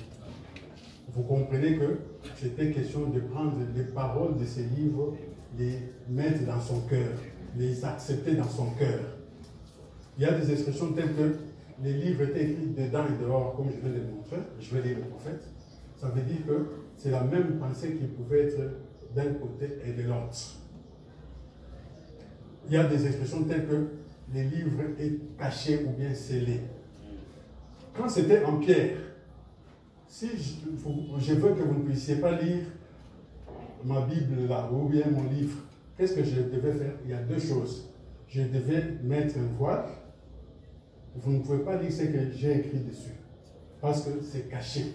Vous comprenez que c'était question de prendre les paroles de ces livres, les mettre dans son cœur, les accepter dans son cœur. Il y a des expressions telles que les livres étaient écrits dedans et dehors, comme je viens de le montrer. Je vais lire le prophète. Ça veut dire que c'est la même pensée qui pouvait être d'un côté et de l'autre. Il y a des expressions telles que les livres étaient cachés ou bien scellés. Quand c'était en pierre, si je veux que vous ne puissiez pas lire ma Bible là, ou bien mon livre, qu'est-ce que je devais faire? Il y a 2 choses. Je devais mettre un voile. Vous ne pouvez pas lire ce que j'ai écrit dessus, parce que c'est caché.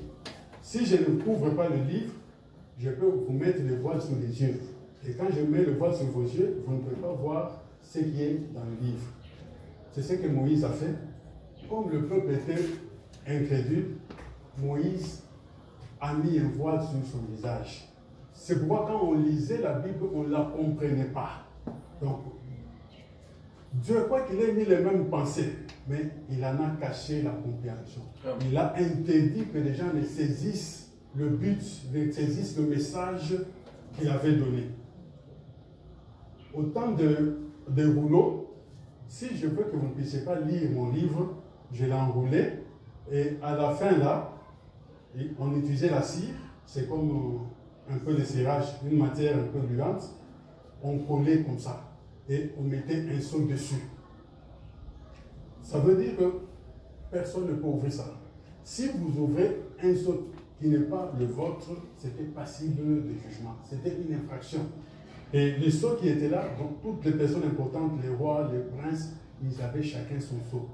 Si je ne couvre pas le livre, je peux vous mettre le voile sur les yeux. Et quand je mets le voile sur vos yeux, vous ne pouvez pas voir ce qui est dans le livre. C'est ce que Moïse a fait. Comme le peuple était incrédule, Moïse a mis un voile sur son visage. C'est pourquoi quand on lisait la Bible, on ne la comprenait pas. Donc, Dieu, quoi qu'il ait mis les mêmes pensées, mais il en a caché la compréhension. Il a interdit que les gens ne saisissent le but, ne saisissent le message qu'il avait donné. Autant de rouleaux, si je veux que vous ne puissiez pas lire mon livre, je l'ai enroulé et à la fin là, on utilisait la cire, c'est comme un peu de cirage, une matière un peu gluante, on collait comme ça et on mettait un seau dessus. Ça veut dire que personne ne peut ouvrir ça. Si vous ouvrez un seau qui n'est pas le vôtre, c'était passible de jugement. C'était une infraction. Et les sceaux qui étaient là, donc toutes les personnes importantes, les rois, les princes, ils avaient chacun son sceau.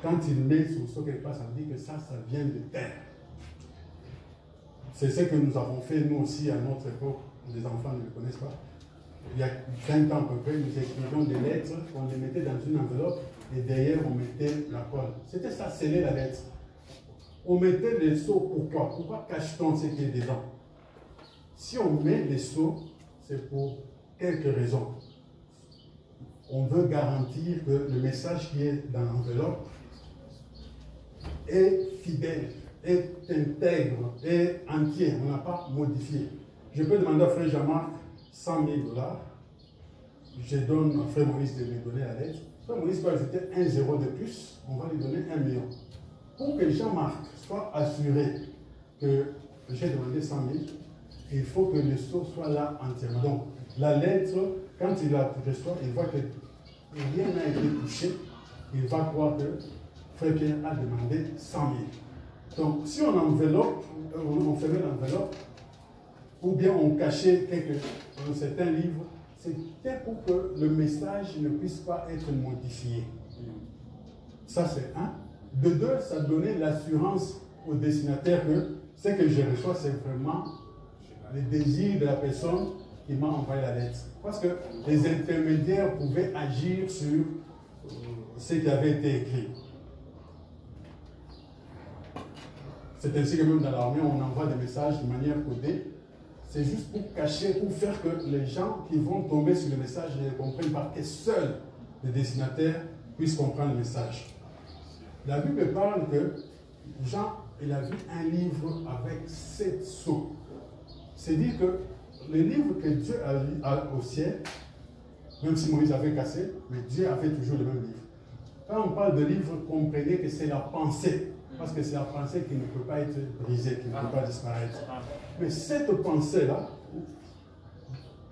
quand il met son seau quelque part, ça veut dire que ça vient de terre. C'est ce que nous avons fait, nous aussi, à notre époque. Les enfants ne le connaissent pas. Il y a 20 ans à peu près, nous écrivions des lettres, on les mettait dans une enveloppe et derrière on mettait la colle. C'était ça, sceller la lettre. On mettait les seaux, pourquoi? Pourquoi cache-t-on ce qui est dedans? Si on met les seaux, c'est pour quelques raisons. On veut garantir que le message qui est dans l'enveloppe est fidèle, est intègre, est entier. On n'a pas modifié. Je peux demander à frère Jean-Marc 100 000 $. Je donne à frère Maurice de lui donner la lettre. Frère Maurice va ajouter un zéro de plus. On va lui donner 1 million. Pour que Jean-Marc soit assuré que j'ai demandé 100 000, il faut que le sceau soit là entièrement. Donc, la lettre, quand il la reçoit, il voit que rien n'a été touché. Il va croire que frère Pierre a demandé 100 000. Donc, si on enveloppe, on fermait l'enveloppe, ou bien on cachait certains livres, c'était pour que le message ne puisse pas être modifié. Ça, c'est un. De deux, ça donnait l'assurance au destinataire que ce que je reçois, c'est vraiment le désir de la personne qui m'a envoyé la lettre. Parce que les intermédiaires pouvaient agir sur ce qui avait été écrit. C'est ainsi que même dans l'armée, on envoie des messages de manière codée. C'est juste pour cacher, pour faire que les gens qui vont tomber sur le message ne comprennent pas, que seul le destinataire puisse comprendre le message. La Bible parle que Jean, il a vu un livre avec 7 sceaux. C'est-à-dire que le livre que Dieu a au ciel, même si Moïse avait cassé, mais Dieu a fait toujours le même livre. Quand on parle de livre, comprenez que c'est la pensée. Parce que c'est la pensée qui ne peut pas être brisée, qui ne peut pas disparaître. Mais cette pensée-là,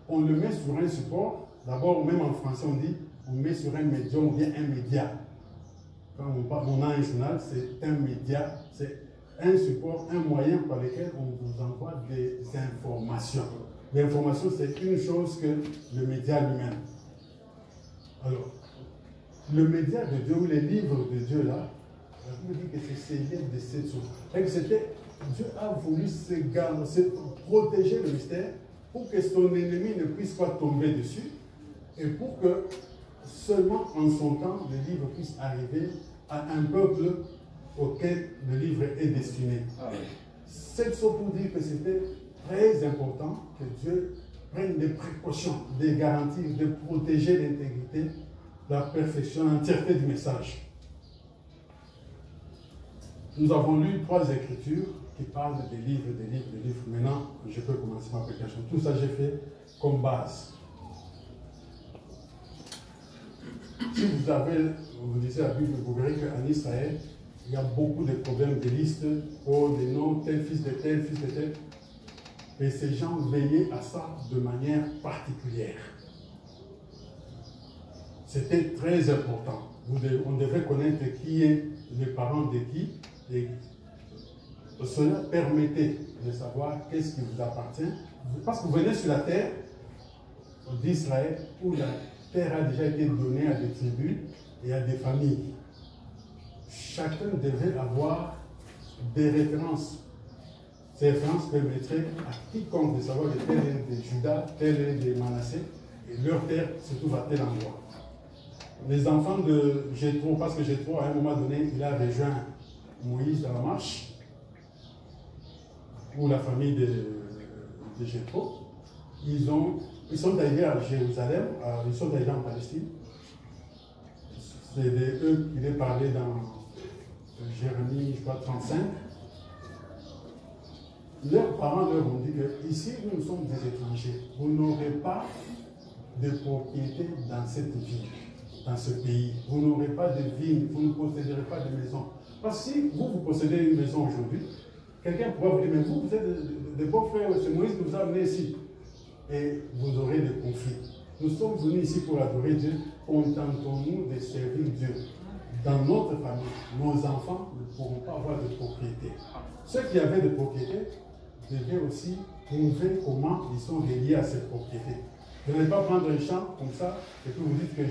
on le met sur un support. D'abord, même en français, on dit, on met sur un médium ou bien un média. Quand on a un journal, c'est un média, c'est un support, un moyen par lequel on vous envoie des informations. L'information, c'est une chose que le média lui-même. Alors, le média de Dieu ou les livres de Dieu là, on dit que c'est scellé de cette chose. Dieu a voulu se protéger le mystère pour que son ennemi ne puisse pas tomber dessus et pour que seulement en son temps, le livre puisse arriver à un peuple auquel le livre est destiné. C'est ça pour dire que c'était très important que Dieu prenne des précautions, des garanties, de protéger l'intégrité, la perfection, l'entièreté du message. Nous avons lu 3 écritures qui parlent des livres. Maintenant, je peux commencer ma prédication. Tout ça, j'ai fait comme base. Si vous lisez la Bible, vous verrez qu'en Israël, il y a beaucoup de problèmes de listes, des noms, tel fils de tel, fils de tel. Et ces gens veillaient à ça de manière particulière. C'était très important. On devait connaître qui est les parents de qui. Et cela permettait de savoir qu'est-ce qui vous appartient. Parce que vous venez sur la terre d'Israël où la terre a déjà été donnée à des tribus et à des familles. Chacun devait avoir des références. Ces références permettraient à quiconque de savoir que tel est de Juda, tel est de Manassé, et leur terre se trouve à tel endroit. Les enfants de Jéthro, parce que Jéthro, à un moment donné, il a rejoint Moïse dans la marche, ou la famille de Jéthro, ils sont arrivés à Jérusalem, ils sont arrivés en Palestine. C'est eux qui les parlaient dans Jérémie, je crois, 35. Leurs parents leur ont dit que ici, nous sommes des étrangers. Vous n'aurez pas de propriété dans cette ville, dans ce pays. Vous n'aurez pas de vignes, vous ne posséderez pas de maison. Parce que si vous possédez une maison aujourd'hui, quelqu'un pourra vous dire, mais vous êtes des beaux frères, c'est Moïse qui vous a amené ici. Et vous aurez des conflits. Nous sommes venus ici pour adorer Dieu. Contentons-nous de servir Dieu. Dans notre famille, nos enfants ne pourront pas avoir de propriété. Ceux qui avaient de propriété devaient aussi prouver comment ils sont reliés à cette propriété. Vous n'allez pas prendre un champ comme ça et puis vous dites que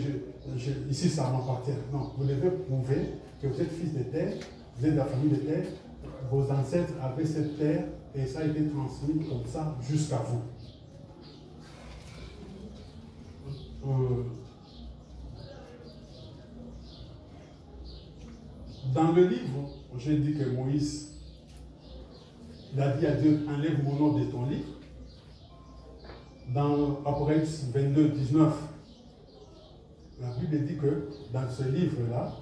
ici ça m'appartient. Non, vous devez prouver que vous êtes fils de terre, vous êtes de la famille de terre, vos ancêtres avaient cette terre et ça a été transmis comme ça jusqu'à vous. Dans le livre, j'ai dit que Moïse, il a dit à Dieu, enlève mon nom de ton livre. Dans Apocalypse 22, 19, la Bible dit que dans ce livre-là,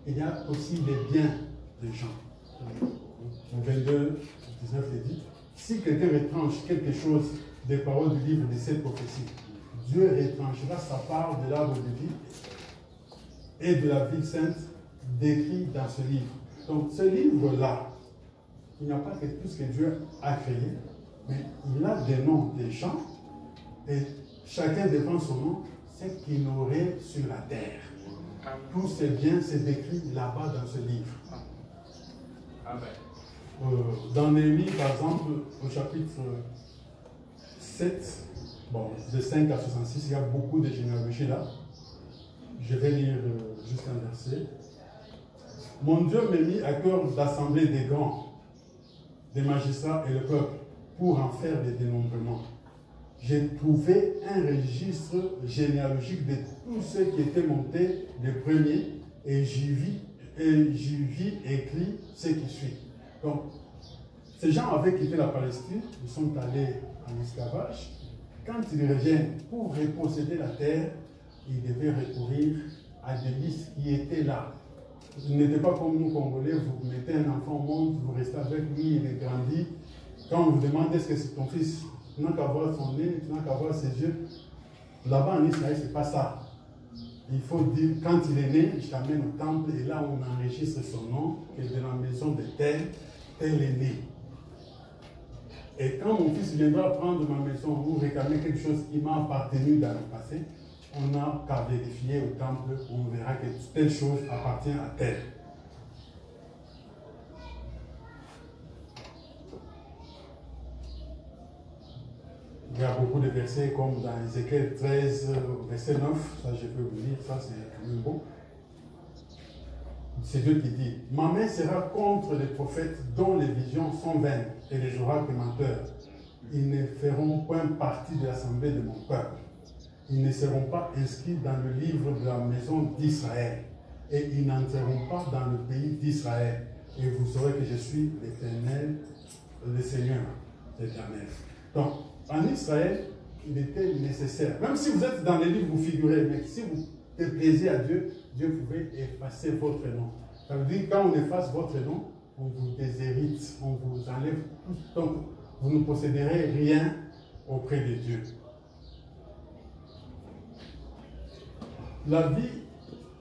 il y a aussi les biens des gens. Au 22, 19, il dit, si quelqu'un retranche quelque chose des paroles du livre de cette prophétie, Dieu retranchera sa part de l'arbre de vie et de la vie sainte décrit dans ce livre. Donc ce livre-là, il n'y a pas que tout ce que Dieu a créé, mais il a des noms des gens et chacun défend son nom, c'est qu'il aurait sur la terre. Tous ces biens, c'est décrit là-bas dans ce livre. Dans Néhémie, par exemple, au chapitre 7, bon, de 5 à 66, il y a beaucoup de généalogies là. Je vais lire juste un verset. Mon Dieu m'a mis à cœur d'assembler des grands, des magistrats et le peuple, pour en faire des dénombrements. J'ai trouvé un registre généalogique de tous ceux qui étaient montés les premiers et j'y vis écrit ce qui suit. Donc, ces gens avaient quitté la Palestine, ils sont allés en esclavage. Quand ils reviennent pour reposséder la terre, ils devaient recourir à des listes qui étaient là. Ils n'étaient pas comme nous Congolais, vous mettez un enfant au monde, vous restez avec lui, il est grandi. Quand on vous demande est-ce que c'est ton fils, tu n'as qu'à voir son nez, tu n'as qu'à voir ses yeux. Là-bas en Israël, ce n'est pas ça. Il faut dire, quand il est né, je t'amène au temple et là on enregistre son nom, et de la maison de tel est né. Et quand mon fils viendra prendre ma maison ou réclamer quelque chose qui m'a appartenu dans le passé, on n'a qu'à vérifier au temple, on verra que telle chose appartient à tel. Il y a beaucoup de versets comme dans Ézéchiel 13, verset 9, ça je peux vous lire, ça c'est quand même beau. C'est Dieu qui dit, ma main sera contre les prophètes dont les visions sont vaines et les oracles menteurs. Ils ne feront point partie de l'assemblée de mon peuple. Ils ne seront pas inscrits dans le livre de la maison d'Israël et ils n'entreront pas dans le pays d'Israël. Et vous saurez que je suis l'Éternel, le Seigneur, l'Éternel. Donc, en Israël, il était nécessaire. Même si vous êtes dans les livres, vous figurez, mais si vous déplaisez à Dieu, Dieu pouvait effacer votre nom. Ça veut dire quand on efface votre nom, on vous déshérite, on vous enlève tout. Donc, vous ne posséderez rien auprès de Dieu. La vie,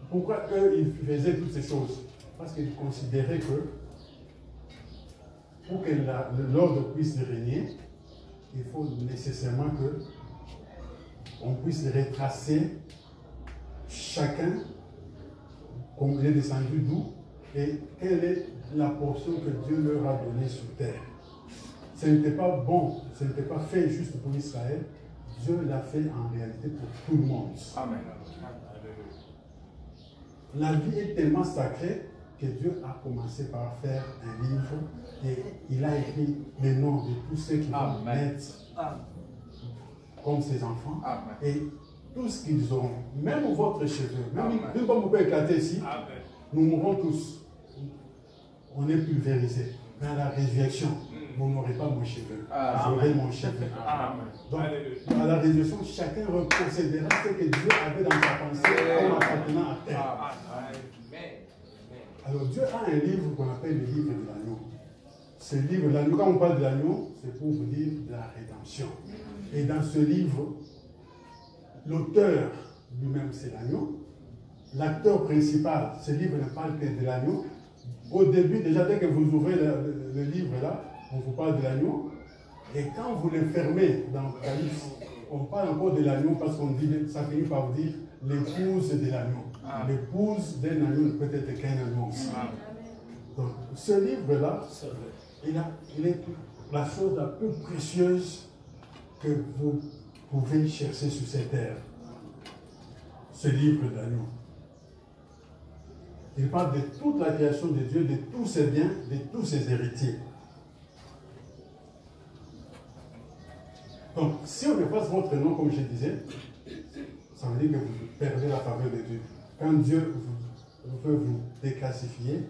pourquoi eux, ils faisaient toutes ces choses? Parce qu'ils considéraient que pour que l'ordre puisse régner, il faut nécessairement qu'on puisse retracer chacun, comme il est descendu d'où, et quelle est la portion que Dieu leur a donnée sur terre. Ce n'était pas bon, ce n'était pas fait juste pour Israël, Dieu l'a fait en réalité pour tout le monde. Amen. La vie est tellement sacrée que Dieu a commencé par faire un livre et il a écrit les noms de tous ceux qui vont naître comme ses enfants. Amen. Et tout ce qu'ils auront, même votre cheveu, même une pomme peut éclater ici, amen, nous mourrons tous. On est pulvérisés. Mais à la résurrection, vous n'aurez pas mon cheveu. Vous aurez mon cheveu. Amen. Donc, à la résurrection, chacun repossédera ce que Dieu avait dans sa pensée comme appartenant à terre. Amen. Alors Dieu a un livre qu'on appelle le livre de l'agneau. Ce livre de l'agneau, quand on parle de l'agneau, c'est pour vous dire de la rédemption. Et dans ce livre, l'auteur lui-même c'est l'agneau. L'acteur principal, ce livre ne parle que de l'agneau. Au début, déjà dès que vous ouvrez le livre là, on vous parle de l'agneau. Et quand vous le fermez dans l'Apocalypse, on parle encore de l'agneau parce qu'on dit, ça finit par vous dire l'épouse de l'agneau. L'épouse d'un agneau ne peut être qu'un agneau. Donc, ce livre-là, il est la chose la plus précieuse que vous pouvez chercher sur cette terre ce livre d'agneau. Il parle de toute la création de Dieu, de tous ses biens, de tous ses héritiers. Donc, si on efface votre nom, comme je disais, ça veut dire que vous perdez la faveur de Dieu. Quand Dieu veut vous déclassifier,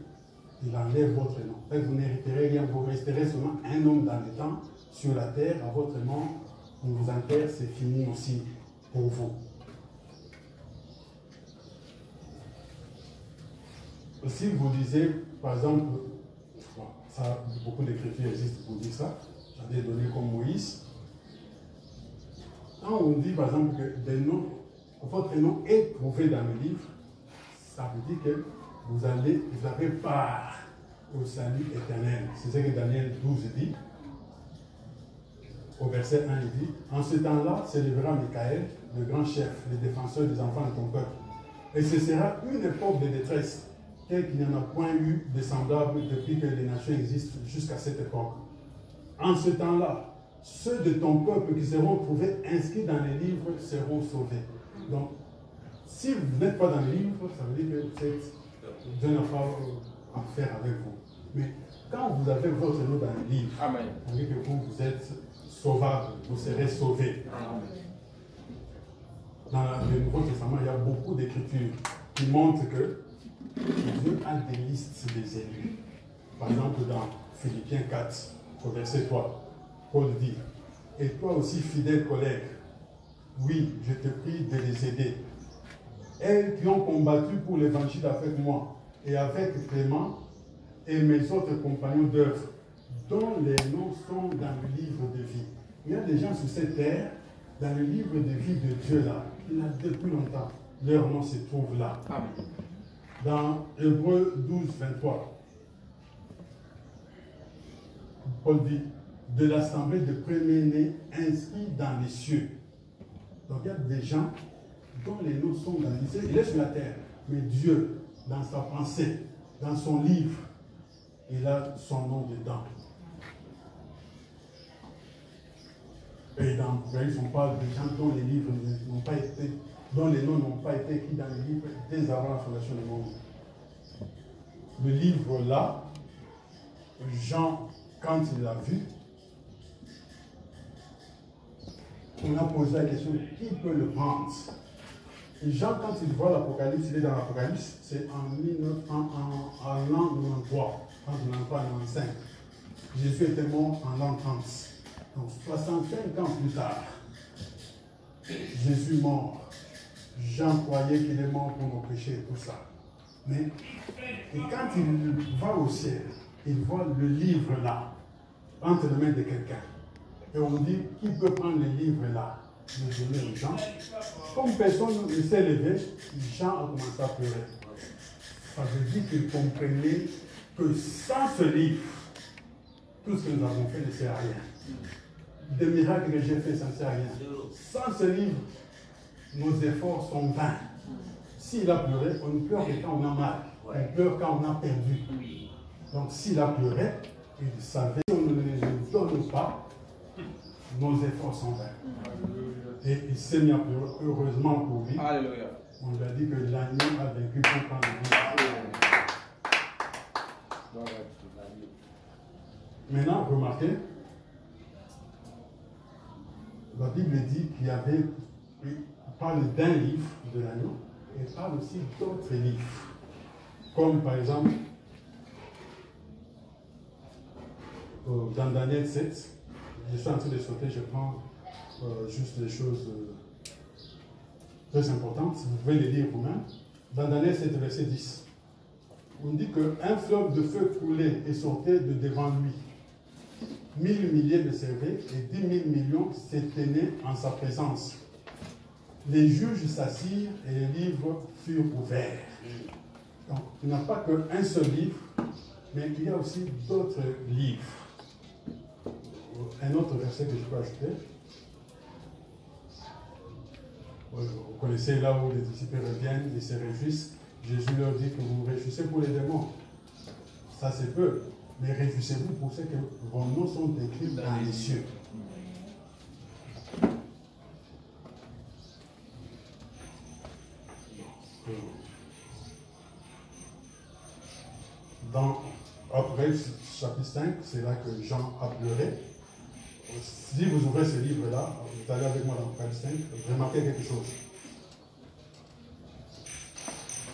il enlève votre nom. Donc, vous n'hériterez rien, vous resterez seulement un homme dans le temps, sur la terre, à votre nom, on vous enterre, c'est fini aussi pour vous. Si vous lisez, par exemple, bon, ça, beaucoup d'écritures existent pour dire ça, j'en ai donné comme Moïse. Quand on dit, par exemple, que votre nom est trouvé dans le livre, ça veut dire que vous avez part au salut éternel. C'est ce que Daniel 12 dit. Au verset 1, il dit, en ce temps-là, s'élèvera Michael, le grand chef, le défenseur des enfants de ton peuple. Et ce sera une époque de détresse, telle qu'il n'y en a point eu de semblable depuis que les nations existent jusqu'à cette époque. En ce temps-là, ceux de ton peuple qui seront trouvés inscrits dans les livres seront sauvés. Donc, si vous n'êtes pas dans les livres, ça veut dire que Dieu n'a pas à faire avec vous. Mais quand vous avez votre nom dans les livres, ça veut dire que vous êtes sauvable, vous serez sauvés. Dans le Nouveau Testament, il y a beaucoup d'écritures qui montrent que Dieu a des listes des élus. Par exemple, dans Philippiens 4, au verset 3, Paul dit, « Et toi aussi, fidèle collègue, oui, je te prie de les aider. Elles qui ont combattu pour l'évangile avec moi et avec Clément et mes autres compagnons d'œuvre, dont les noms sont dans le livre de vie. » Il y a des gens sur cette terre, dans le livre de vie de Dieu là, il y a depuis longtemps. Leur nom se trouve là. Amen. Dans Hébreux 12, 23, Paul dit, de l'assemblée de premiers-nés inscrits dans les cieux. Donc il y a des gens dont les noms sont dans les cieux. Il est sur la terre, mais Dieu, dans sa pensée, dans son livre, il a son nom dedans. Et dans Proverbe, on parle de gens dont les livres n'ont pas été, dont les noms n'ont pas été écrits dans les livres dès avant la fondation du monde. Le livre là, Jean, quand il l'a vu, on a posé la question, qui peut le prendre? Et Jean, quand il voit l'Apocalypse, il est dans l'Apocalypse, c'est en l'an 93, quand on en parle en 5. Jésus était mort en l'an 30. Donc 65 ans plus tard, Jésus mort. Jean croyait qu'il est mort pour nos péchés et tout ça. Mais et quand il va au ciel, il voit le livre là, entre les mains de quelqu'un. Et on dit, qui peut prendre le livre là? Le donner aux gens. Comme personne ne s'est levé, Jean a commencé à pleurer. Ça veut dire qu'il comprenait que sans ce livre, tout ce que nous avons fait ne sert à rien. Des miracles que j'ai fait, ça ne sert à rien. Sans ce livre, nos efforts sont vains. S'il a pleuré, on ne pleure que quand on a mal. On pleure quand on a perdu. Donc s'il a pleuré, il savait que si on ne les donne pas, nos efforts sont vains. Et il s'est mis à pleurer, heureusement pour lui. Alléluia. On lui a dit que l'agneau a vaincu pour prendre le vie. Maintenant, remarquez, la Bible dit qu'il y avait, il parle d'un livre de l'agneau, et il parle aussi d'autres livres. Comme par exemple, dans Daniel 7, je suis en train de sauter, je prends juste les choses très importantes, vous pouvez les lire vous-même. Dans Daniel 7, verset 10, on dit qu'un fleuve de feu coulait et sortait de devant lui. 1000 milliers de cerveaux et 10 000 millions s'éteignaient en sa présence. Les juges s'assirent et les livres furent ouverts. Donc, il n'y a pas qu'un seul livre, mais il y a aussi d'autres livres. Un autre verset que je peux ajouter. Vous connaissez là où les disciples reviennent et se réjouissent. Jésus leur dit que vous vous réjouissez pour les démons. Ça c'est peu. Mais réjouissez-vous pour ce que vos noms sont écrits dans les cieux. dans Apocalypse chapitre 5, c'est là que Jean a pleuré. Si vous ouvrez ce livre-là, vous allez avec moi dans Apocalypse 5, vous remarquez quelque chose.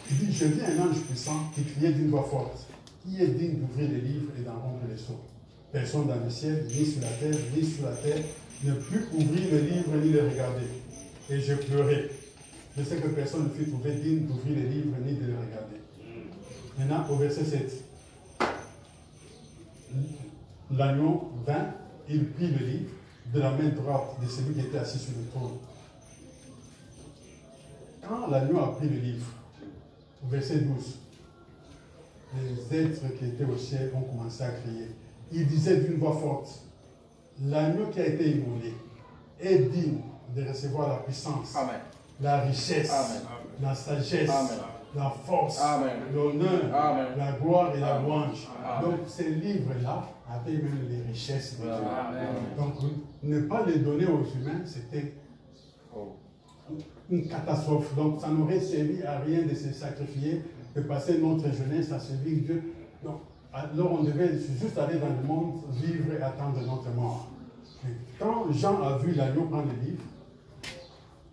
Il dit, je vis un ange puissant qui criait d'une voix forte. Qui est digne d'ouvrir les livres et d'en rompre les sceaux? Personne dans le ciel, ni sur la terre, ni sous la terre, ne put ouvrir le livre ni le regarder. Et je pleurais. Je sais que personne ne fut trouvé digne d'ouvrir les livres ni de les regarder. Maintenant, au verset 7. L'agneau vint, il prit le livre de la main droite de celui qui était assis sur le trône. Quand l'agneau a pris le livre, au verset 12, les êtres qui étaient au ciel ont commencé à crier. Ils disaient d'une voix forte, l'agneau qui a été immolé est digne de recevoir la puissance, Amen, la richesse, Amen, la sagesse, Amen, la force, l'honneur, la gloire et la louange. Donc ces livres-là avaient même les richesses de Dieu. Donc ne pas les donner aux humains, c'était une catastrophe. Donc ça n'aurait servi à rien de se sacrifier, de passer notre jeunesse à servir Dieu. Donc, alors on devait juste aller dans le monde, vivre et attendre notre mort. Et quand Jean a vu l'agneau prendre le livre,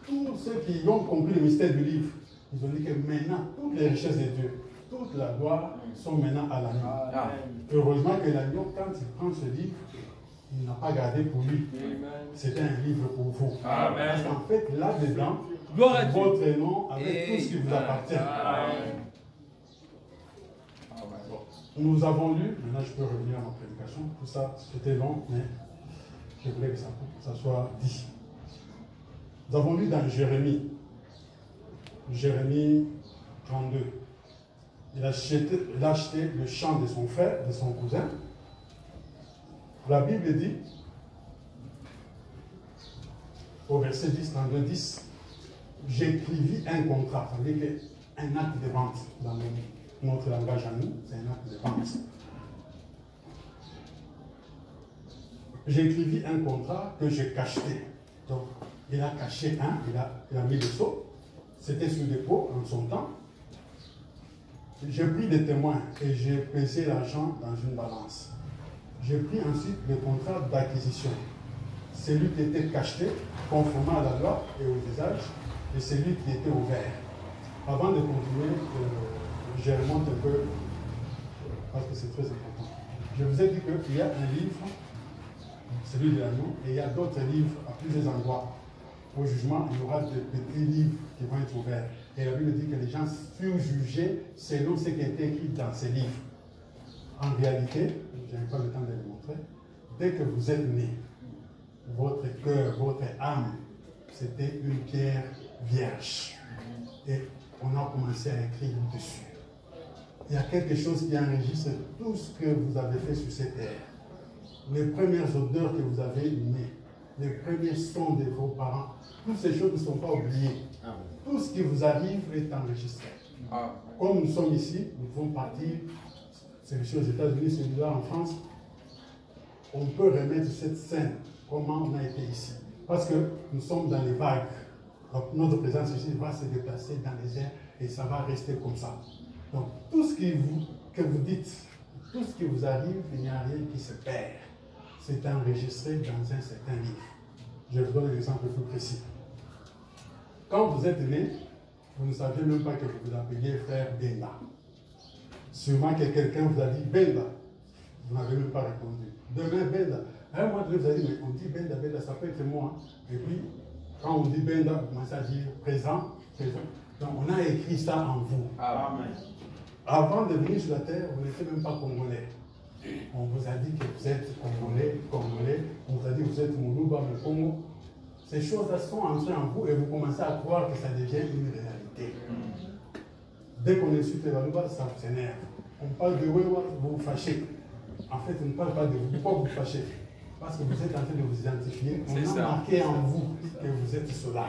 tous ceux qui ont compris le mystère du livre, ils ont dit que maintenant, toutes les richesses de Dieu, toute la gloire sont maintenant à l'agneau. Heureusement que l'agneau, quand il prend ce livre, il n'a pas gardé pour lui. C'était un livre pour vous. Amen. Parce qu'en fait, là-dedans, votre nom avec tout ce qui vous appartient. Amen. Nous avons lu, maintenant je peux revenir à ma prédication, tout ça c'était long, mais je voulais que ça soit dit. Nous avons lu dans Jérémie 32. Il a acheté le champ de son frère, de son cousin. La Bible dit, au verset 10, 32, 10, j'écrivis un contrat, ça veut dire un acte de vente dans notre langage à nous, c'est un acte de vente. J'écrivis un contrat que j'ai cacheté. Donc, il a caché un, il a mis le sceau. C'était sur dépôt en son temps. J'ai pris des témoins et j'ai pesé l'argent dans une balance. J'ai pris ensuite le contrat d'acquisition. Celui qui était cacheté, conformément à la loi et aux usages, et celui qui était ouvert. Avant de continuer, je remonte un peu, parce que c'est très important. Je vous ai dit qu'il y a un livre, celui de l'agneau, et il y a d'autres livres à plusieurs endroits. Au jugement, il y aura des petits livres qui vont être ouverts. Et la Bible dit que les gens furent jugés selon ce qui était écrit dans ces livres. En réalité, je n'ai pas le temps de le montrer, dès que vous êtes né, votre cœur, votre âme, c'était une pierre vierge. Et on a commencé à écrire dessus. Il y a quelque chose qui enregistre tout ce que vous avez fait sur cette terre. Les premières odeurs que vous avez aimées, les premiers sons de vos parents, toutes ces choses ne sont pas oubliées. Tout ce qui vous arrive est enregistré. Comme nous sommes ici, nous pouvons partir, c'est ici aux États-Unis, celui-là en France, on peut remettre cette scène, comment on a été ici. Parce que nous sommes dans les vagues. Donc notre présence ici va se déplacer dans les airs et ça va rester comme ça. Donc tout ce que vous dites, tout ce qui vous arrive, il n'y a rien qui se perd. C'est enregistré dans un certain livre. Je vous donne un exemple plus précis. Quand vous êtes né, vous ne saviez même pas que vous vous appeliez frère Benda. Sûrement que quelqu'un vous a dit Benda. Vous n'avez même pas répondu. Demain, Benda. Un mois de vous avez dit, mais on dit Benda, Benda, ça peut être moi. Et puis, quand on dit Benda, vous commencez à dire présent, présent. Donc, on a écrit ça en vous. Amen. Avant de venir sur la terre, vous n'étiez même pas congolais. On vous a dit que vous êtes congolais, congolais. On vous a dit que vous êtes Moulouba, le Congo. Ces choses-là sont entrées en vous et vous commencez à croire que ça devient une réalité. Dès qu'on est sur Tevalouba, ça vous énerve. On parle de Wewa, vous vous fâchez. En fait, on ne parle pas de vous. Pourquoi vous vous fâchez? Parce que vous êtes en train de vous identifier. On a marqué en vous que vous êtes cela.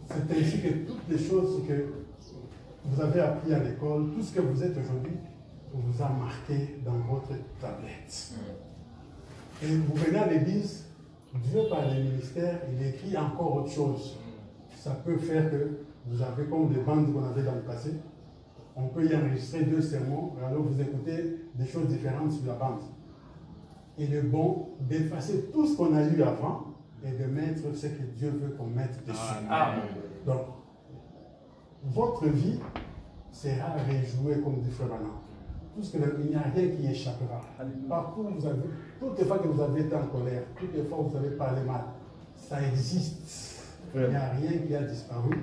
C'est ainsi que toutes les choses que vous avez appris à l'école, tout ce que vous êtes aujourd'hui, vous a marqué dans votre tablette. Et vous venez à l'église, Dieu par les ministères, il écrit encore autre chose. Ça peut faire que vous avez comme des bandes qu'on avait dans le passé. on peut y enregistrer 2 sermons, alors vous écoutez des choses différentes sur la bande. Il est bon d'effacer tout ce qu'on a eu avant et de mettre ce que Dieu veut qu'on mette dessus. Amen. Donc, votre vie sera réjouie comme dit Frère Manan. Il n'y a rien qui échappera. Partout vous avez, toutes les fois que vous avez été en colère, toutes les fois que vous avez parlé mal, ça existe. Il n'y a rien qui a disparu.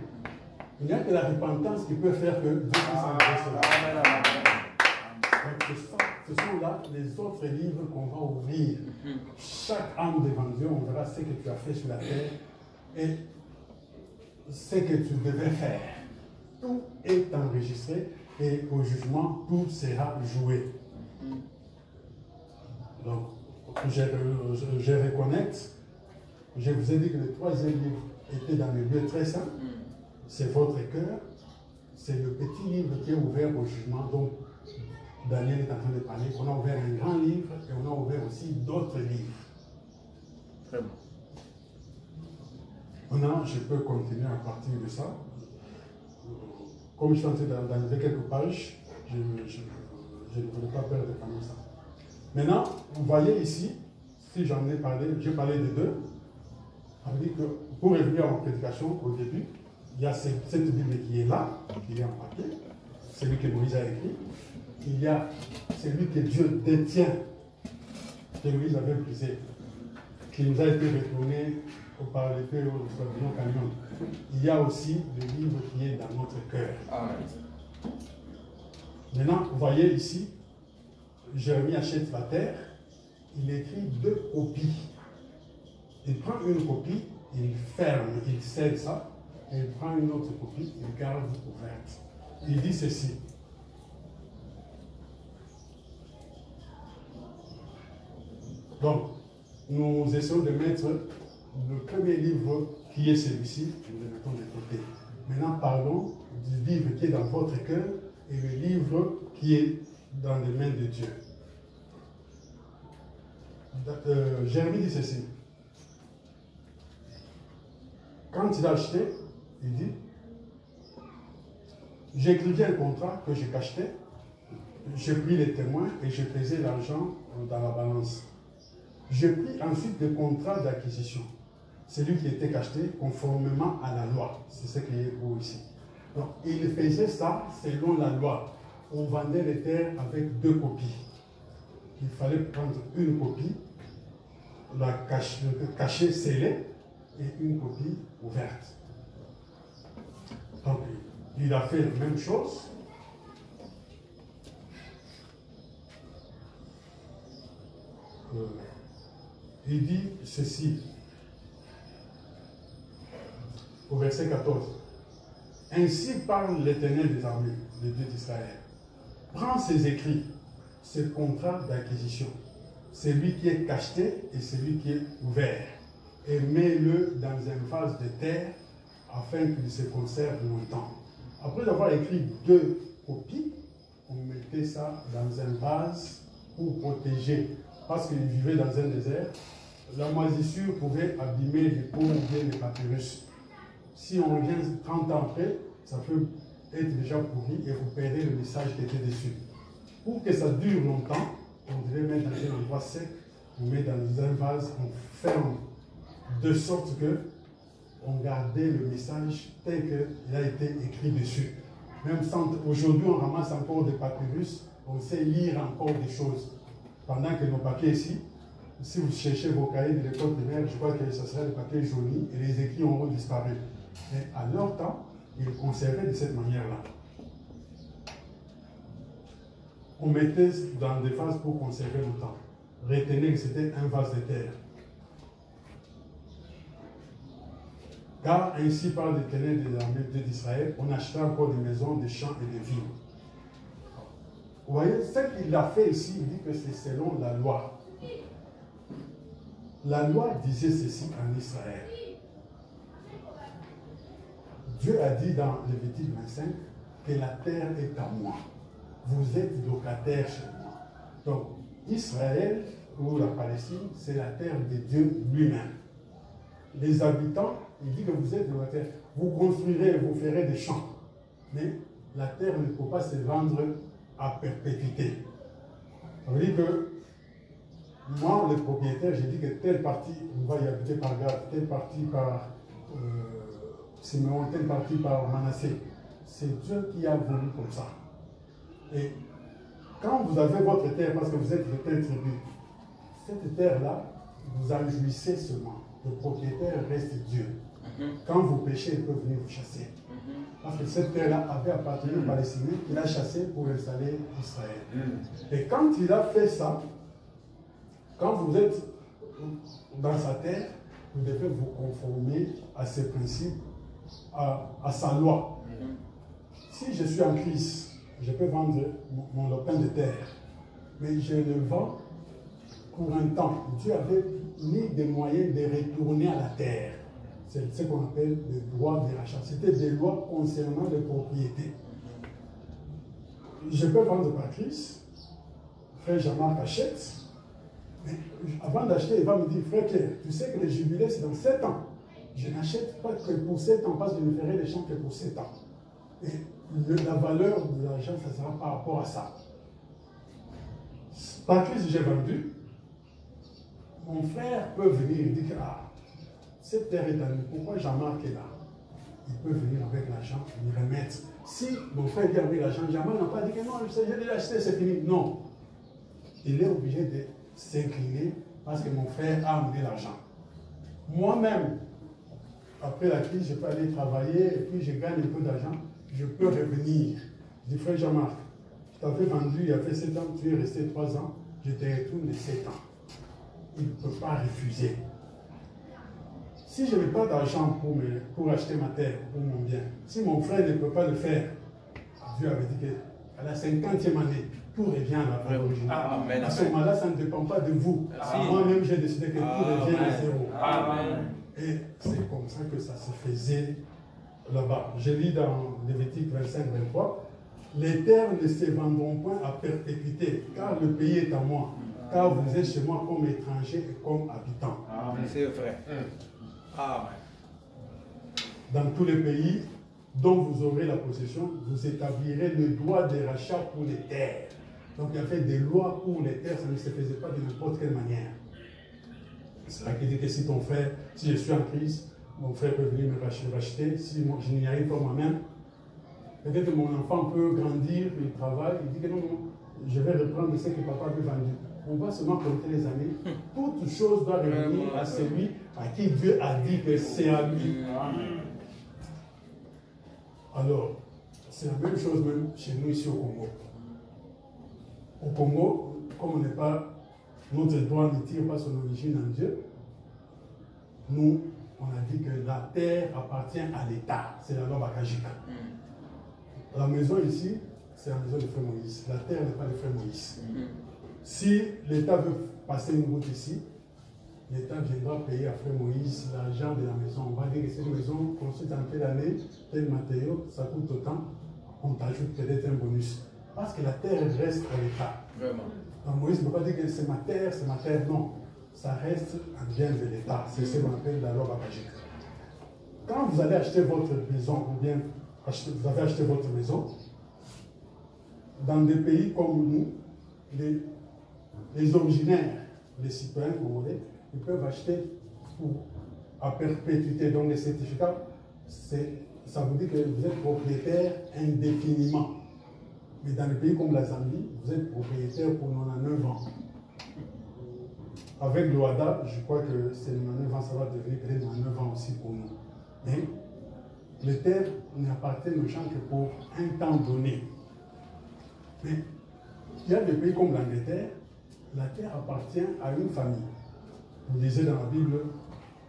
Il n'y a que la repentance qui peut faire que Dieu puisse enlever cela. Ce sont là les autres livres qu'on va ouvrir. Chaque âme devant Dieu, on verra ce que tu as fait sur la terre et ce que tu devais faire. Tout est enregistré et au jugement, tout sera joué. Donc, je reconnecte. Je vous ai dit que le 3e livre était dans le lieu très saint. C'est votre cœur. C'est le petit livre qui est ouvert au jugement. Donc, Daniel est en train de parler. On a ouvert un grand livre et on a ouvert aussi d'autres livres. Très bon. Maintenant, je peux continuer à partir de ça. Comme je suis en train d'enlever quelques pages, je ne voulais pas perdre comme ça. Maintenant, vous voyez ici, si j'en ai parlé, j'ai parlé de 2. Ça veut dire que pour revenir en prédication au début, il y a cette Bible qui est là, qui est en papier, celui que Moïse a écrit. Il y a celui que Dieu détient, que Moïse avait brisé, qui nous a été retourné par l'épée au camion. Il y a aussi le livre qui est dans notre cœur. Maintenant, vous voyez ici, Jérémie achète la terre, il écrit 2 copies. Il prend une copie, il ferme, il scelle ça, et il prend une autre copie, il garde ouverte. Il dit ceci. Donc, nous essayons de mettre le premier livre qui est celui-ci, nous le mettons de côté. Maintenant, parlons du livre qui est dans votre cœur et le livre qui est dans les mains de Dieu. Jérémie dit ceci. Quand il a acheté, il dit, j'écrivis un contrat que je cachetais, j'ai pris les témoins et je pesais l'argent dans la balance. Je pris ensuite le contrat d'acquisition, celui qui était cacheté conformément à la loi. C'est ce qui est beau ici. Donc, il faisait ça selon la loi. On vendait les terres avec 2 copies. Il fallait prendre une copie, la cacher, scellée, et une copie ouverte. Donc, il a fait la même chose. Il dit ceci, au verset 14. Ainsi parle l'Éternel des armées, le Dieu d'Israël. Prends ces écrits, ce contrat d'acquisition, celui qui est cacheté et celui qui est ouvert, et mets-le dans un vase de terre afin qu'il se conserve longtemps. Après avoir écrit 2 copies, on mettait ça dans un vase pour protéger. Parce qu'il vivait dans un désert, la moisissure pouvait abîmer les peaux ou bien les papyrus. Si on revient 30 ans après, ça peut être déjà pourri et vous perdez le message qui était dessus. Pour que ça dure longtemps, on devait mettre dans un endroit sec, on met dans un vase, on ferme, de sorte que on gardait le message tel qu'il a été écrit dessus. Même aujourd'hui, on ramasse encore des papyrus, on sait lire encore des choses. Pendant que nos papiers ici, si vous cherchez vos cahiers de l'école primaire, je crois que ce serait le papier jauni et les écrits auront disparu. Mais à leur temps, ils conservaient de cette manière-là. On mettait dans des vases pour conserver le temps. Retenez que c'était un vase de terre. Car ainsi parle l'Éternel des armées d'Israël, on acheta encore des maisons, des champs et des vignes. Vous voyez, ce qu'il a fait ici, il dit que c'est selon la loi. La loi disait ceci en Israël. Dieu a dit dans Lévitique 25 que la terre est à moi. Vous êtes locataires chez moi. Donc, Israël ou la Palestine, c'est la terre de Dieu lui-même. Les habitants, il dit que vous êtes locataires. Vous construirez, vous ferez des champs. Mais la terre ne peut pas se vendre à perpétuité. Ça veut dire que moi, le propriétaire, j'ai dit que telle partie, on va y habiter par Gad, telle partie par Simeon, telle partie par Manassé. C'est Dieu qui a voulu comme ça. Et quand vous avez votre terre, parce que vous êtes de telle tribu, cette terre-là, vous en jouissez seulement. Le propriétaire reste Dieu. Quand vous péchez, il peut venir vous chasser. Parce que cette terre-là avait appartenu aux Palestiniens, qu'il a chassé pour installer Israël. Et quand il a fait ça, quand vous êtes dans sa terre, vous devez vous conformer à ses principes, à sa loi. Si je suis en Christ, je peux vendre mon lopin de terre, mais je le vends pour un temps. Dieu avait mis des moyens de retourner à la terre. C'est ce qu'on appelle le droit de rachat. C'était des lois concernant les propriétés. Je peux vendre par Christ. Frère Jean-Marc achète. Mais avant d'acheter, il va me dire, frère Pierre, tu sais que le jubilé, c'est dans 7 ans. Je n'achète pas que pour 7 ans, parce que je ne ferai les champs que pour 7 ans. Et la valeur de l'argent, ça sera par rapport à ça. Par Christ, j'ai vendu. Mon frère peut venir et dire que cette terre est à nous. Pourquoi Jean-Marc est là? Il peut venir avec l'argent, lui remettre. Si mon frère vient avec l'argent, Jean-Marc n'a pas dit que non, j'ai déjà acheté, c'est fini. Non. Il est obligé de s'incliner parce que mon frère a amené l'argent. Moi-même, après la crise, je peux aller travailler et puis je gagne un peu d'argent. Je peux revenir. Je dis, frère Jean-Marc, je t'avais vendu il y a fait 7 ans, tu es resté 3 ans, je te retourne les 7 ans. Il ne peut pas refuser. Si je n'ai pas d'argent pour acheter ma terre, pour mon bien, si mon frère ne peut pas le faire, Dieu avait dit qu'à la 50e année, tout revient à la origine. À ce moment-là, ça ne dépend pas de vous. Moi-même, j'ai décidé que tout revient à zéro. Amen. Et c'est comme ça que ça se faisait là-bas. Je lis dans Lévitique 25-23, les terres ne se vendront point à perpétuité, car le pays est à moi, car vous êtes chez moi comme étrangers et comme habitants. C'est vrai. Amen. Dans tous les pays dont vous aurez la possession, vous établirez le droit de rachat pour les terres. Donc il y avait des lois pour les terres, ça ne se faisait pas de n'importe quelle manière. C'est là qu'il dit que si ton frère, si je suis en crise, mon frère peut venir me racheter, si moi, je n'y arrive pas moi-même, peut-être que mon enfant peut grandir, il travaille, il dit que non, non, je vais reprendre ce que papa avait vendu. On va seulement compter les années. Toute chose doit revenir à celui à qui Dieu a dit que c'est à lui. Alors, c'est la même chose même chez nous ici au Congo. Au Congo, comme on n'est pas, notre droit ne tire pas son origine en Dieu, nous, on a dit que la terre appartient à l'État. C'est la loi Bakajika. La maison ici, c'est la maison de Frère Moïse. La terre n'est pas de Frère Moïse. Si l'État veut passer une route ici, l'État viendra payer à Frère Moïse l'argent de la maison. On va dire que cette maison construite en telle année, tel matériau, ça coûte autant, on t'ajoute peut-être un bonus. Parce que la terre reste à l'État. Vraiment. Donc Moïse ne peut pas dire que c'est ma terre, non. Ça reste un bien de l'État. C'est ce qu'on appelle la loi Bakajika. Quand vous allez acheter votre maison, ou bien vous avez acheté votre maison, dans des pays comme nous, les originaires, les citoyens congolais, ils peuvent acheter à perpétuité. Donc les certificats, ça vous dit que vous êtes propriétaire indéfiniment. Mais dans les pays comme la Zambie, vous êtes propriétaire pour 99 ans. Avec le WADA, je crois que ces 99 ans, ça va devenir peut-être 99 ans aussi pour nous. Mais les terres n'appartiennent aux gens que pour un temps donné. Mais il y a des pays comme l'Angleterre, la terre appartient à une famille. Vous lisez dans la Bible,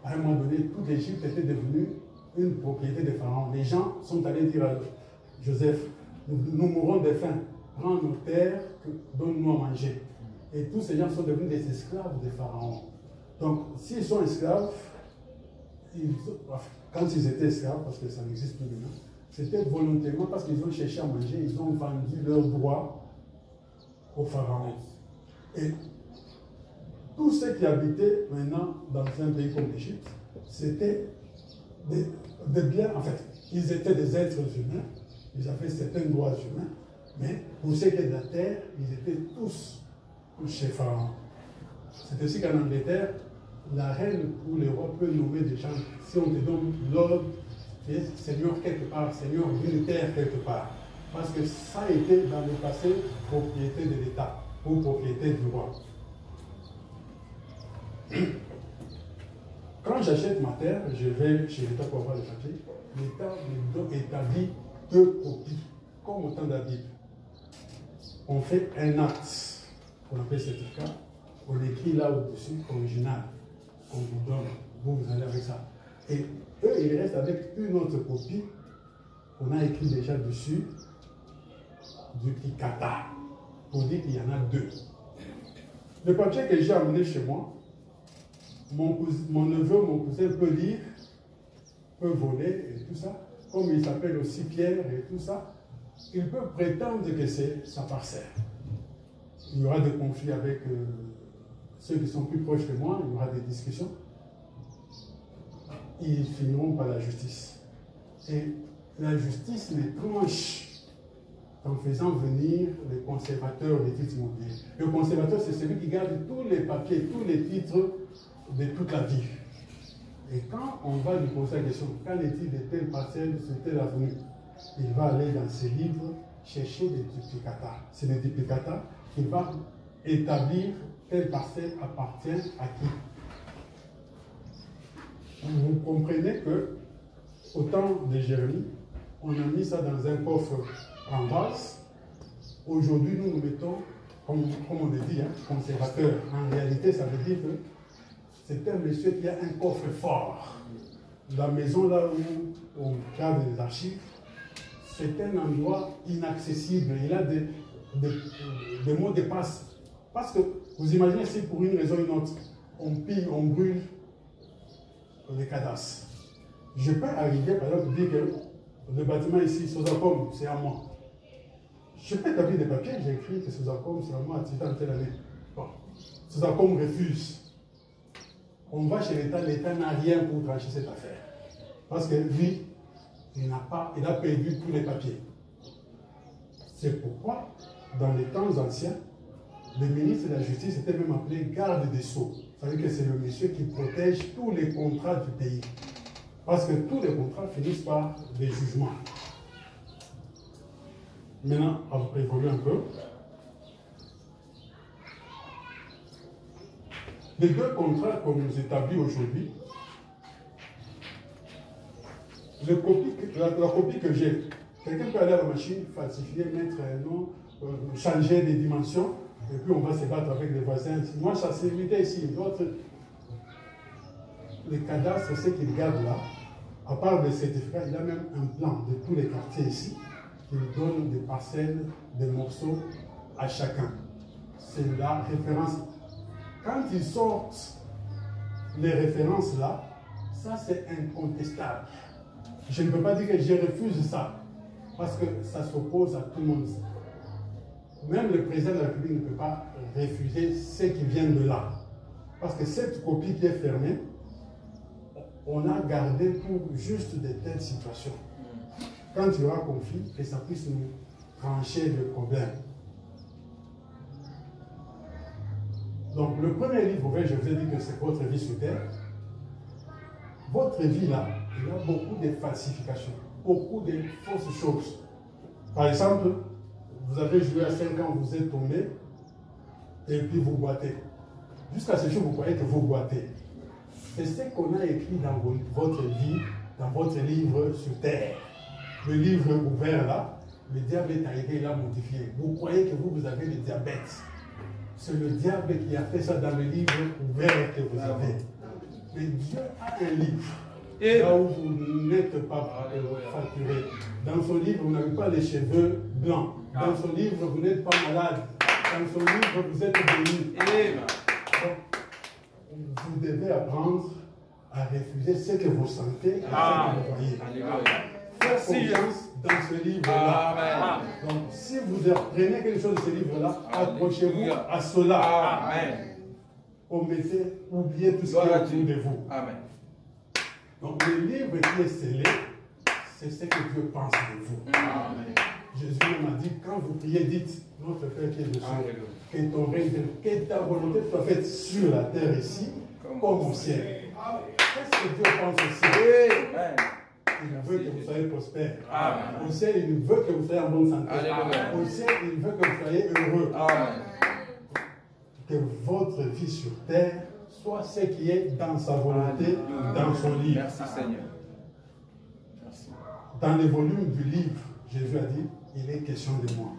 à un moment donné, toute l'Égypte était devenue une propriété des pharaons. Les gens sont allés dire à Joseph, nous mourrons de faim, prends nos terres, donne-nous à manger. Et tous ces gens sont devenus des esclaves des pharaons. Donc, s'ils sont esclaves, quand ils étaient esclaves, parce que ça n'existe plus maintenant, c'était volontairement parce qu'ils ont cherché à manger, ils ont vendu leurs droits aux pharaons. Et tous ceux qui habitaient maintenant dans un pays comme l'Égypte, c'était des biens, en fait, ils étaient des êtres humains, ils avaient certains droits humains, mais pour ce qui est de la terre, ils étaient tous chez Pharaon. C'est ainsi qu'en Angleterre, la reine ou le roi peut nommer des gens. Si on te donne l'ordre, tu es seigneur quelque part, seigneur d'une terre quelque part. Parce que ça a été dans le passé propriété de l'État ou propriété du roi. Quand j'achète ma terre, je vais chez l'État pour avoir le papier. L'État me établit 2 copies, comme au temps de la Bible. On fait un acte, qu'on appelle certificat, on écrit là au-dessus, original, qu'on vous donne, vous allez avec ça. Et eux, ils restent avec une autre copie, qu'on a écrit déjà dessus, duplicata, pour dire qu'il y en a 2. Le papier que j'ai amené chez moi, mon neveu, mon cousin peut lire, peut voler et tout ça, comme il s'appelle aussi Pierre et tout ça, il peut prétendre que c'est sa parcelle. Il y aura des conflits avec ceux qui sont plus proches de moi, il y aura des discussions. Ils finiront par la justice. Et la justice les tranche en faisant venir les conservateurs des titres immobiliers. Le conservateur, c'est celui qui garde tous les papiers, tous les titres de toute la vie. Et quand on va lui poser la question, qu'en est-il de telle parcelle sur telle avenue, il va aller dans ses livres chercher des duplicata. C'est des duplicata qui vont établir telle parcelle appartient à qui. Vous comprenez que, au temps de Jérémie, on a mis ça dans un coffre en vase. Aujourd'hui, nous nous mettons, comme on le dit, conservateur. En réalité, ça veut dire que c'est un monsieur qui a un coffre fort. La maison là où on garde les archives, c'est un endroit inaccessible. Il a des mots de passe. Parce que vous imaginez si pour une raison ou une autre, on pille, on brûle les cadastres. Je peux arriver par exemple dire que le bâtiment ici, Sosacom, c'est à moi. Je peux établir des papiers, j'ai écrit que Sosacom, c'est à moi, à telle année. Bon, Sosacom refuse. On va chez l'État, l'État n'a rien pour trancher cette affaire. Parce que lui, il a perdu tous les papiers. C'est pourquoi, dans les temps anciens, le ministre de la Justice était même appelé garde des Sceaux. Ça veut dire que c'est le monsieur qui protège tous les contrats du pays. Parce que tous les contrats finissent par des jugements. Maintenant, on va évoluer un peu. Les 2 contrats qu'on nous établit aujourd'hui, la copie que j'ai, quelqu'un peut aller à la machine, falsifier, mettre un nom, changer les dimensions, et puis on va se battre avec les voisins. Moi, ça s'est limité ici. D'autres, les cadastres, ceux qu'ils gardent là, à part des certificats, il y a même un plan de tous les quartiers ici, qui donne des parcelles, des morceaux à chacun. C'est la référence. Quand ils sortent les références là, ça c'est incontestable. Je ne peux pas dire que je refuse ça, parce que ça s'oppose à tout le monde. Même le président de la République ne peut pas refuser ce qui vient de là. Parce que cette copie qui est fermée, on a gardé pour juste de telles situations. Quand il y aura conflit, que ça puisse nous trancher le problème. Donc, le premier livre ouvert, je vous ai dit que c'est votre vie sur Terre. Votre vie là, il y a beaucoup de falsifications, beaucoup de fausses choses. Par exemple, vous avez joué à 5 ans, vous êtes tombé, et puis vous boitez. Jusqu'à ce jour, vous croyez que vous boitez. C'est ce qu'on a écrit dans votre vie, dans votre livre sur Terre. Le livre ouvert là, le diable est arrivé, il l'a modifié. Vous croyez que vous avez le diabète. C'est le diable qui a fait ça dans le livre ouvert que vous avez. Mais Dieu a un livre. Là où vous n'êtes pas facturé. Dans son livre, vous n'avez pas les cheveux blancs. Dans son livre, vous n'êtes pas malade. Dans son livre, vous êtes béni. Vous devez apprendre à refuser ce que vous sentez et ce que vous voyez. Faites confiance dans ce livre-là. Donc, si vous apprenez quelque chose de ce livre-là, accrochez-vous à cela. Oubliez tout ce qui est autour de vous. Amen. Donc, le livre qui est scellé, c'est ce que Dieu pense de vous. Amen. Jésus m'a dit, quand vous priez, dites, notre Père qui est aux cieux, que ton règne vienne, que ta volonté soit faite sur la terre ici, comme au ciel. Qu'est-ce que Dieu pense aussi? Amen. Il veut que vous soyez prospères. Amen. Au ciel, il veut que vous soyez en bonne santé. Alléluia. Au ciel, il veut que vous soyez heureux. Amen. Que votre vie sur terre soit ce qui est dans sa volonté, dans son livre. Merci Seigneur. Merci. Dans les volumes du livre, Jésus a dit, il est question de moi.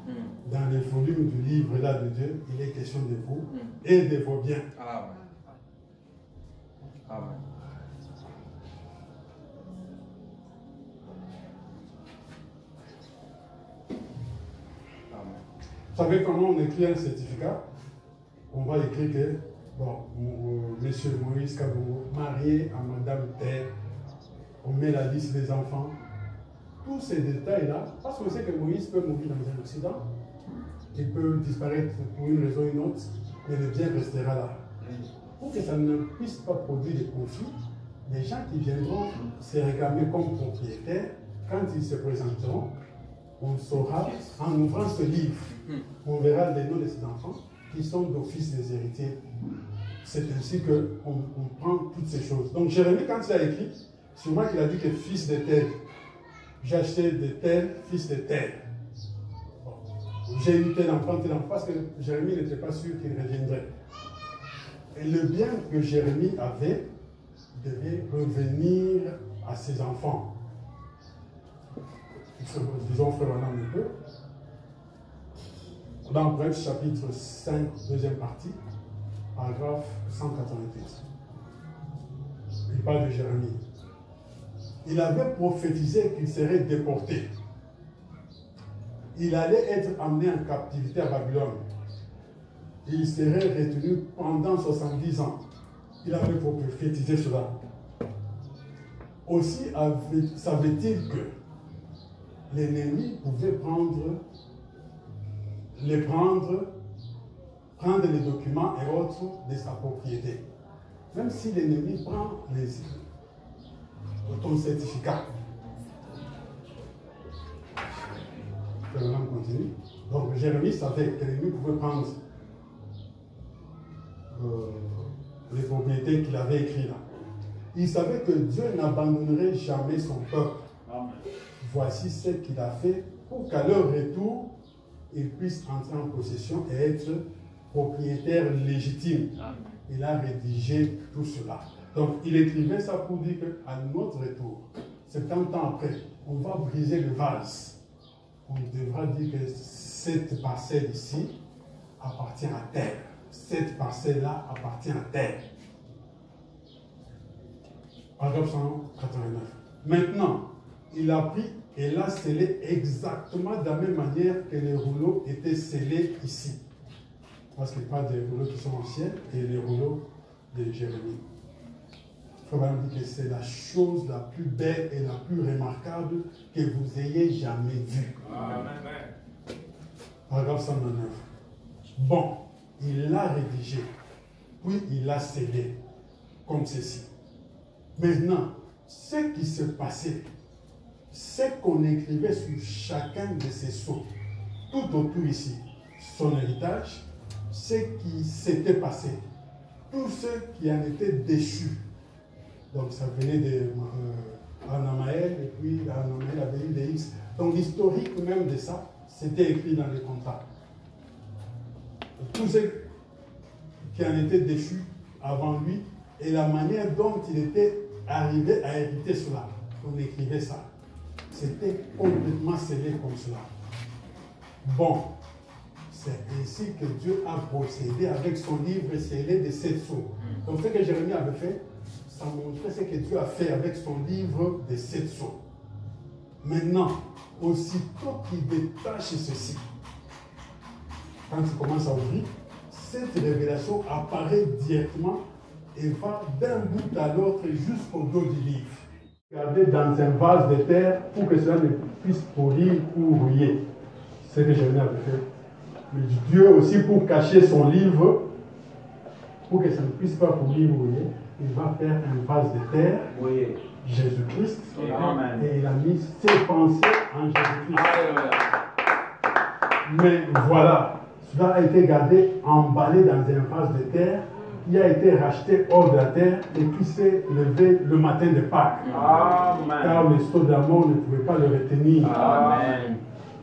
Dans les volumes du livre là de Dieu, il est question de vous et de vos biens. Amen. Amen. Vous savez comment on écrit un certificat? On va écrire que, bon, monsieur Moïse Kabogo, marié à madame Terre, on met la liste des enfants. Tous ces détails-là, parce qu'on sait que Moïse peut mourir dans un accident, il peut disparaître pour une raison ou une autre, mais le bien restera là. Pour que ça ne puisse pas produire de conflits, les gens qui viendront se réclamer comme propriétaires, quand ils se présenteront, on saura, en ouvrant ce livre, on verra les noms de ces enfants qui sont d'office des héritiers. C'est ainsi qu'on prend toutes ces choses. Donc Jérémie, quand il a écrit, c'est moi qui a dit que fils de terre, j'ai acheté de terre, fils de terre. Bon. J'ai eu tel enfant, parce que Jérémie n'était pas sûr qu'il reviendrait. Et le bien que Jérémie avait devait revenir à ses enfants. Disons, frère, un peu. Dans Proverbe chapitre 5, deuxième partie, paragraphe 188. Il parle de Jérémie. Il avait prophétisé qu'il serait déporté. Il allait être amené en captivité à Babylone. Il serait retenu pendant 70 ans. Il avait prophétisé cela. Aussi savait-il que l'ennemi pouvait prendre les documents et autres de sa propriété. Même si l'ennemi prend ton certificat. On continue. Donc Jérémie savait que l'ennemi pouvait prendre les propriétés qu'il avait écrites là. Il savait que Dieu n'abandonnerait jamais son peuple. Amen. Voici ce qu'il a fait pour qu'à leur retour, ils puissent entrer en possession et être propriétaires légitimes. Amen. Il a rédigé tout cela. Donc, il écrivait ça pour dire qu'à notre retour, 70 ans après, on va briser le vase. On devra dire que cette parcelle ici appartient à terre. Cette parcelle-là appartient à terre. Paragraphe 189. Maintenant, il a pris et l'a scellé exactement de la même manière que les rouleaux étaient scellés ici. Parce qu'il parle des rouleaux qui sont anciens et les rouleaux de Jérémie. Il faut dire que c'est la chose la plus belle et la plus remarquable que vous ayez jamais vue. Amen. Paragraphe 109. Bon, il l'a rédigé, puis il l'a scellé, comme ceci. Maintenant, ce qui se passait, c'est qu'on écrivait sur chacun de ces sceaux, tout autour ici, son héritage, ce qui s'était passé, tous ceux qui en étaient déchus. Donc ça venait de Anamaël, et puis Anamaël avait eu des X. Donc l'historique même de ça, c'était écrit dans les contrats. Tous ceux qui en étaient déchus avant lui, et la manière dont il était arrivé à hériter cela, on écrivait ça. C'était complètement scellé comme cela. Bon, c'est ainsi que Dieu a procédé avec son livre scellé de 7 sceaux. Donc ce que Jérémie avait fait, ça montrait ce que Dieu a fait avec son livre de 7 sceaux. Maintenant, aussitôt qu'il détache ceci, quand il commence à ouvrir, cette révélation apparaît directement et va d'un bout à l'autre jusqu'au dos du livre. Gardé dans un vase de terre pour que cela ne puisse pourrir ou rouiller. C'est ce que Jérémie avait fait. Mais Dieu aussi, pour cacher son livre, pour que ça ne puisse pas pourrir ou rouiller, il va faire un vase de terre, Oui. Jésus-Christ, Amen. et il a mis ses pensées en Jésus-Christ. Alléluia. Mais voilà, cela a été gardé, emballé dans un vase de terre, qui a été racheté hors de la terre et qui s'est levé le matin de Pâques. Amen. Car les sceaux d'amour ne pouvaient pas le retenir. Amen.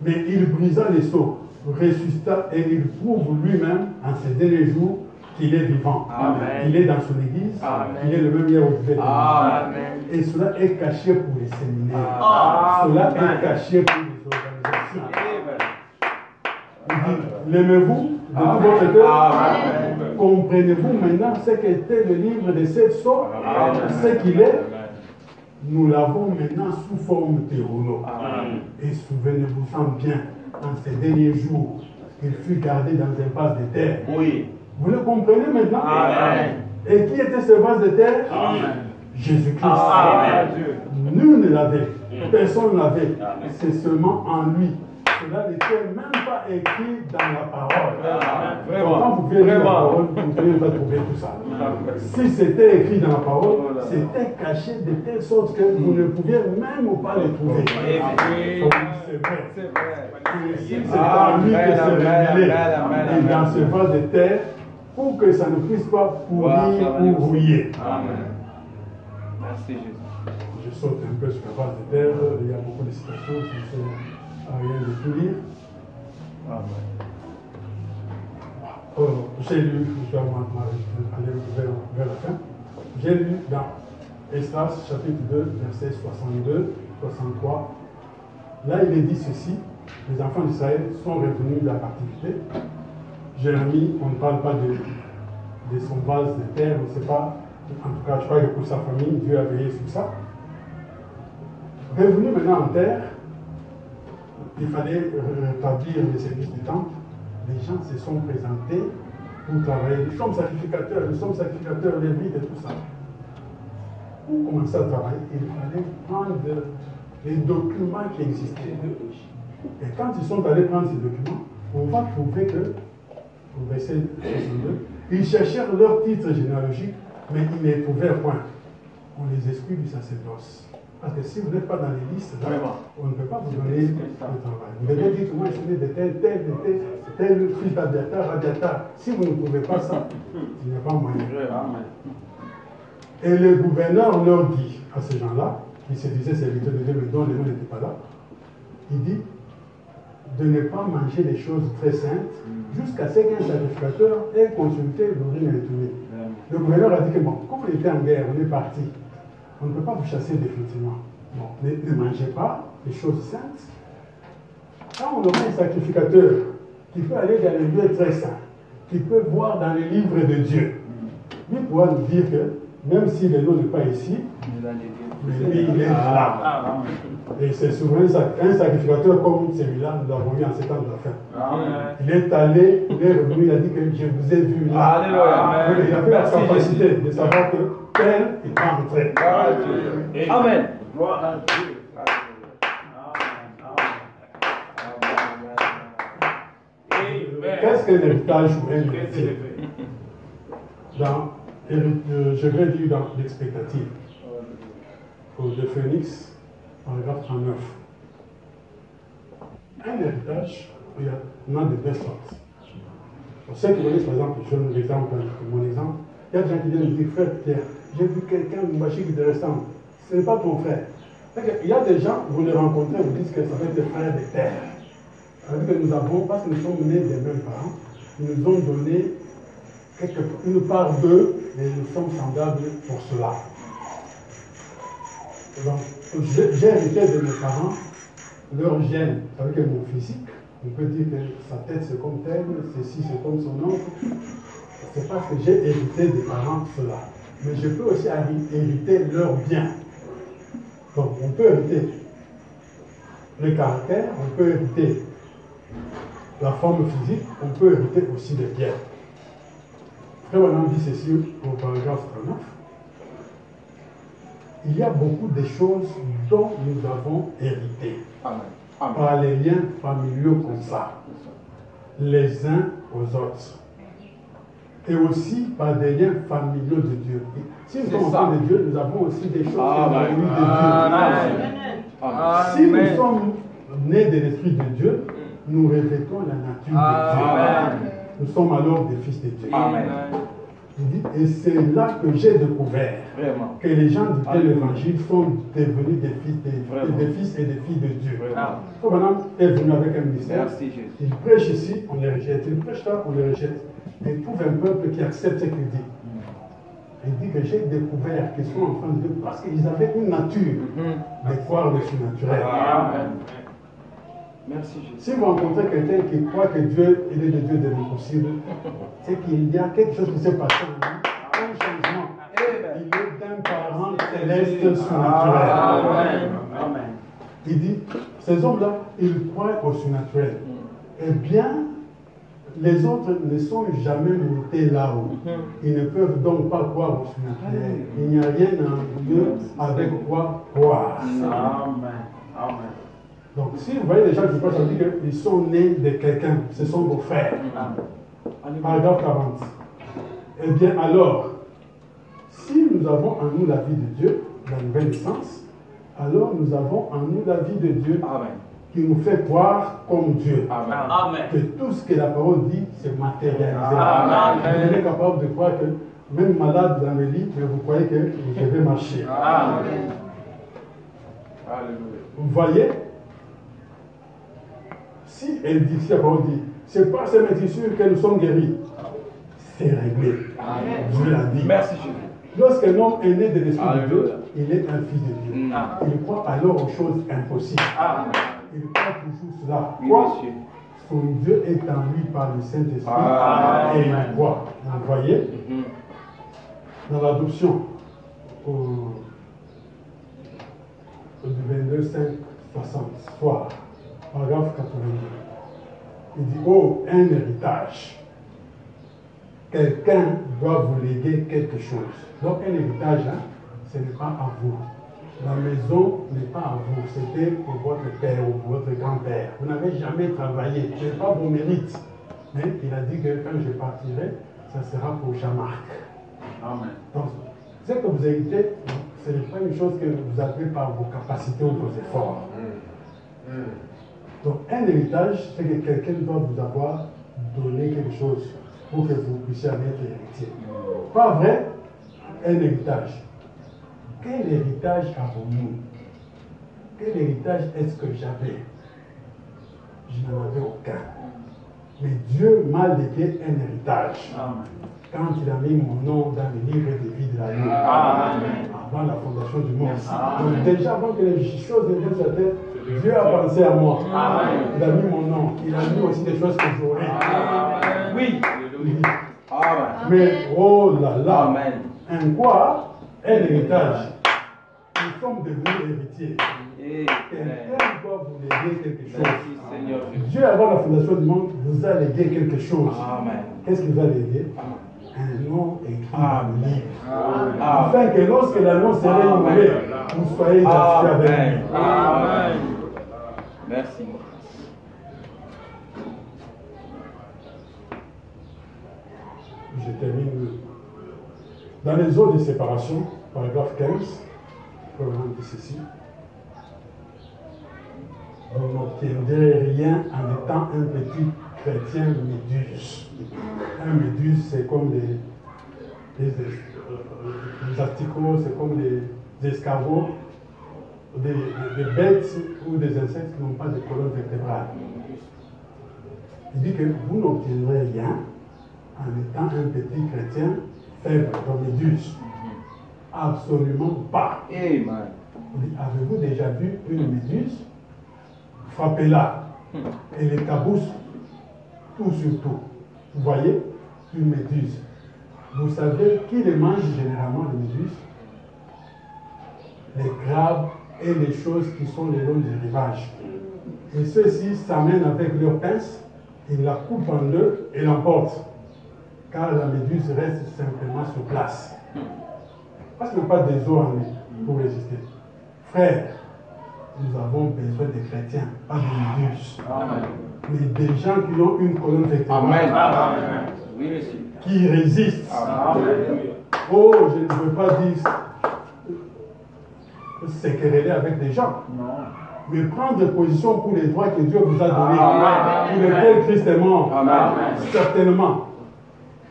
Mais il brisa les sceaux, ressuscita et il prouve lui-même en ces derniers jours qu'il est vivant. Amen. Il est dans son église, Amen. il est le même hier aujourd'hui. Amen. Et cela est caché pour les séminaires. Amen. Cela est caché pour les organisations. Il dit, l'aimez-vous de tout votre cœur? Amen. Comprenez-vous maintenant ce qu'était le livre de 7 sceaux? Amen. Ce qu'il est? Nous l'avons maintenant sous forme de rouleau. Amen. Et souvenez-vous-en bien, en ces derniers jours, il fut gardé dans un vase de terre. Oui. Vous le comprenez maintenant? Amen. Et qui était ce vase de terre? Amen. Jésus-Christ. Amen. Nul ne l'avait. Personne ne l'avait. C'est seulement en lui. Cela n'était même pas écrit dans la parole. Vraiment. Quand vous verrez la parole, vous ne pouvez pas trouver tout ça. Si c'était écrit dans la parole, c'était caché de telle sorte que vous ne pouviez même pas le trouver. C'est vrai. C'est vrai. Ici, c'est en lui que c'est révélé. Et dans ce vase de terre, pour que ça ne puisse pas pourrir ou rouiller. Amen. Merci Jésus. Je saute un peu sur la vase de terre, il y a beaucoup de citations, si je ne sais rien de tout lire. J'ai lu, je vais aller vers la fin, j'ai lu dans Esdras chapitre 2, versets 62, 63. Là, il est dit ceci, les enfants d'Israël sont revenus de la captivité. Jérémie, on ne parle pas de son vase de terre, on ne sait pas, en tout cas, je crois que pour sa famille, Dieu a veillé sur ça. Revenu maintenant en terre, il fallait rétablir le service du temple. Les gens se sont présentés pour travailler. Nous sommes sacrificateurs, lévites et tout ça. Pour commencer à travailler, il fallait prendre les documents qui existaient. Et quand ils sont allés prendre ces documents, on va trouver que, au verset 62, ils cherchèrent leur titre généalogique, mais ils ne trouvèrent point. On les exclut du sacerdoce. Parce que si vous n'êtes pas dans les listes, là, on ne peut pas vous donner le travail. Vous devez dire que moi je suis de tel fils d'Abiatar. Si vous ne trouvez pas ça, il n'y a pas moyen. Et le gouverneur leur dit à ces gens-là, qui se disaient serviteurs de Dieu, mais dont les noms n'étaient pas là, il dit de ne pas manger des choses très saintes jusqu'à ce qu'un sacrificateur ait consulté l'urine et l'urine. Le gouverneur a dit que bon, comme on était en guerre, on est parti. On ne peut pas vous chasser définitivement. Bon, ne mangez pas des choses saintes. Quand on aura un sacrificateur qui peut aller dans les lieux très saints, qui peut voir dans les livres de Dieu, lui pourra nous dire que même si le nom n'est pas ici, mais lui, il est là. Et c'est souvent un sacrificateur comme celui-là, nous l'avons vu en ces temps de la fin. Il est allé, il est revenu, il a dit que je vous ai vu là. Alléluia. Il avait la capacité de savoir que tel est entré. Amen. Gloire à Dieu. Qu'est-ce qu'un héritage ou un héritier? Je vais lire dans l'expectative de Phoenix, paragraphe 39. Un héritage, il y en a de deux sortes. Pour ceux qui connaissent, par exemple, je donne l'exemple, mon exemple, il y a des gens qui viennent me dire, frère Pierre, j'ai vu quelqu'un de Machik de ressemble. Ce n'est pas ton frère. Il y a des gens, vous les rencontrez, vous dites que ça fait des frères de terre. C'est-à-dire que nous avons, parce que nous sommes nés des mêmes parents, ils nous ont donné une part d'eux et nous sommes semblables pour cela. Donc, j'ai hérité de mes parents, leur gène, c'est-à-dire que mon physique, on peut dire que sa tête c'est comme tel, ceci c'est comme son oncle. C'est parce que j'ai hérité des parents cela. Mais je peux aussi hériter leurs biens. Donc on peut hériter le caractère, on peut hériter la forme physique, on peut hériter aussi les biens. Frère Branham dit ceci au paragraphe 39. Il y a beaucoup de choses dont nous avons hérité. Par les liens familiaux comme ça, les uns aux autres. et aussi par des liens familiaux de Dieu. Et si nous sommes enfants de Dieu, nous avons aussi des choses qui sont venues de Dieu. Si nous sommes nés de l'Esprit de Dieu, nous revêtons la nature de Dieu. Nous sommes alors des fils de Dieu. Amen. Il dit, et c'est là que j'ai découvert que les gens du l'évangile sont devenus des fils et des filles de Dieu. Maintenant, est venu avec un ministère. Merci, Jésus. Il prêche ici, on les rejette. Il prêche là, on les rejette. Et il trouve un peuple qui accepte ce qu'il dit. Il dit que j'ai découvert qu'ils sont enfants de Dieu parce qu'ils avaient une nature de croire le surnaturel. Amen. Merci, Jésus. Si vous rencontrez quelqu'un qui croit que Dieu il est le Dieu de l'impossible, c'est qu'il y a quelque chose qui s'est passé en lui, un changement. Il est d'un parent céleste surnaturel. Amen. Il dit, ces hommes-là, ils croient au surnaturel. Eh bien, les autres ne sont jamais limités là-haut. Ils ne peuvent donc pas croire au surnaturel. Il n'y a rien en eux avec quoi croire. Amen. Donc, si vous voyez les gens qui croient, ça veut dire qu'ils sont nés de quelqu'un. Ce sont vos frères. Paragraphe 40. Eh bien, alors, si nous avons en nous la vie de Dieu, la nouvelle naissance, alors nous avons en nous la vie de Dieu qui nous fait croire comme Dieu. Amen. Que tout ce que la parole dit, c'est matérialisé. Vous êtes capable de croire que même malade dans le lit, mais vous croyez que je vais marcher. Amen. Vous voyez? Si elle dit, si la parole dit, c'est par ces médicures que nous sommes guéris, c'est réglé. Dieu l'a dit. Merci, Jésus. Lorsqu'un homme est né de l'Esprit de Dieu, il est un fils de Dieu. Il croit alors aux choses impossibles. Il croit toujours cela. Quoi? Son Dieu est en lui par le Saint-Esprit et il croit. Vous voyez? Dans l'adoption du 22-5-60, soir, paragraphe 82, il dit, oh, un héritage. Quelqu'un doit vous léguer quelque chose. Donc un héritage, ce n'est pas à vous. La maison n'est pas à vous, c'était pour votre père ou pour votre grand-père. Vous n'avez jamais travaillé, ce n'est pas vos mérites. Mais il a dit que quand je partirai, ça sera pour Jean-Marc. Amen. Donc, ce que vous héritez, ce n'est pas une chose que vous avez par vos capacités ou vos efforts. Donc un héritage, c'est que quelqu'un doit vous avoir donné quelque chose pour que vous puissiez être héritier. Pas vrai? Un héritage. Quel héritage avons-nous? Quel héritage est-ce que j'avais? Je n'en avais aucun. Mais Dieu m'a légué un héritage. Quand il a mis mon nom dans le livre de vie de l'agneau. Avant la fondation du monde. Donc déjà avant que les choses deviennent sur la terre, Dieu a pensé à moi. Il a mis mon nom. Il a mis aussi des choses que j'aurai. Oui. Mais oh là là. Un quoi? Un héritage. Nous sommes devenus héritiers. Quelqu'un doit vous léguer quelque chose. Dieu, avant la fondation du monde, vous a légué quelque chose. Qu'est-ce qu'il vous a légué? Un nom écrit dans le livre. Afin que lorsque l'annonce serait immolée, vous soyez identifiés avec lui. Amen. Merci. Je termine. Dans les eaux de séparation, paragraphe 15, provenant de ceci, vous n'obtiendrez rien en étant un petit chrétien méduse. Un méduse, c'est comme des asticots, c'est comme des escargots, des bêtes ou des insectes qui n'ont pas de colonne vertébrale. Il dit que vous n'obtiendrez rien en étant un petit chrétien faible comme méduse. Absolument pas. Amen. Avez-vous déjà vu une méduse? Frappez-la. Et les cabousses, tout sur tout. Vous voyez, une méduse. Vous savez qui les mange généralement, les méduses? Les crabes et les choses qui sont le long du rivage. Et ceux-ci s'amènent avec leurs pinces, ils la coupent en deux et l'emportent. Car la méduse reste simplement sur place. Parce qu'il n'y a pas des os en lui pour résister. Frères, nous avons besoin des chrétiens, pas des méduses. Mais des gens qui ont une colonne vertébrale. Amen. Oui, monsieur. qui résiste. Oh, je ne veux pas dire se quereller avec des gens. Mais prendre position pour les droits que Dieu vous a donnés, pour lesquels Christ est mort. Certainement.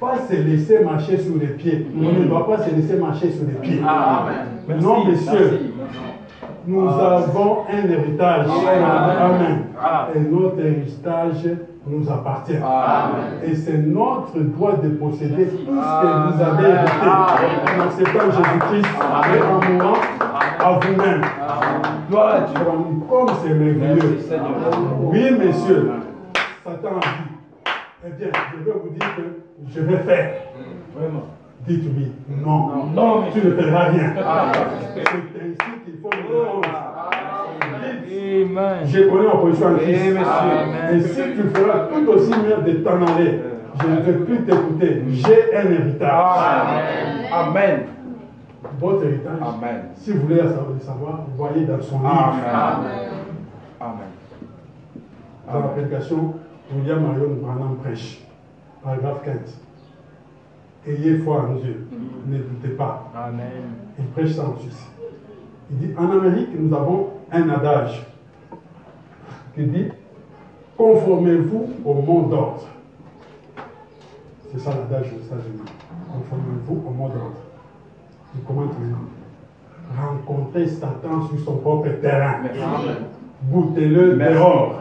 Pas se laisser marcher sur les pieds. On ne doit pas se laisser marcher sur les pieds. Non, messieurs. Nous avons un héritage. Amen. Et notre héritage nous appartient. Et c'est notre droit de posséder tout ce que vous avez hérité en acceptant Jésus-Christ et en mourant à vous-même. Comme c'est merveilleux. Oui, messieurs. Satan a dit, eh bien, je vais vous dire que je vais faire. Dites-lui, non, tu ne feras rien. C'est ainsi qu'il faut le répondre. Je connais ma position en Christ. Et si tu feras tout aussi bien de t'en aller, je ne vais plus t'écouter. J'ai un héritage. Amen. Votre héritage, si vous voulez le savoir, voyez dans son livre. Amen. Dans la prédication, William Marion Branham prêche, paragraphe 15. Ayez foi en Dieu, ne doutez pas. Il prêche ça en Suisse. Il dit, en Amérique, nous avons un adage qui dit, conformez-vous au mot d'ordre. C'est ça l'adage aux États-Unis. Conformez-vous au mot d'ordre. Il commente maintenant. Rencontrez Satan sur son propre terrain. Goûtez-le dehors.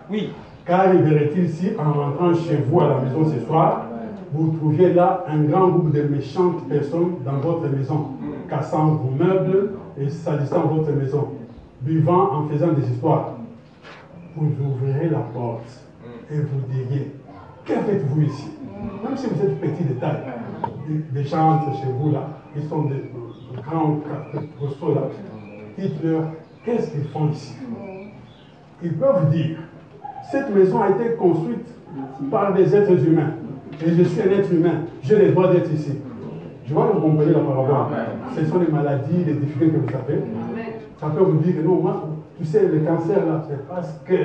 Oui. Qu'arriverait-il si, en rentrant chez vous à la maison ce soir, vous trouviez là un grand groupe de méchantes personnes dans votre maison, cassant vos meubles et salissant votre maison, buvant en faisant des histoires? Vous ouvrirez la porte et vous diriez, que faites-vous ici? Même si vous êtes petit de taille, des gens entre chez vous là, ils sont des grands costauds là, dites-leur, qu'est-ce qu'ils font ici? Ils peuvent dire, cette maison a été construite par des êtres humains. Et je suis un être humain. J'ai le droit d'être ici. Je vois que vous comprenez la parabole. Ce sont les maladies, les difficultés que vous avez. Ça peut vous dire que non, moi, tu sais, le cancer là, c'est parce que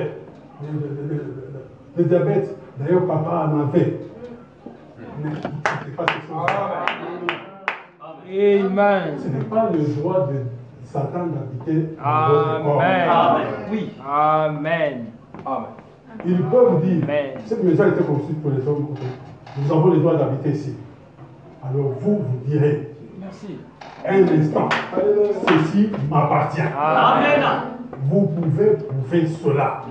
le diabète, d'ailleurs, papa en avait. Mais c'est pas quelque chose. Amen. Ce n'est pas le droit de Satan d'habiter dans votre corps. Amen. Oui. Amen. Ils peuvent dire, Amen. cette maison a été construite pour les hommes. Nous avons le droit d'habiter ici. Alors vous direz, Merci. un instant, ceci m'appartient. Amen. Vous pouvez prouver cela.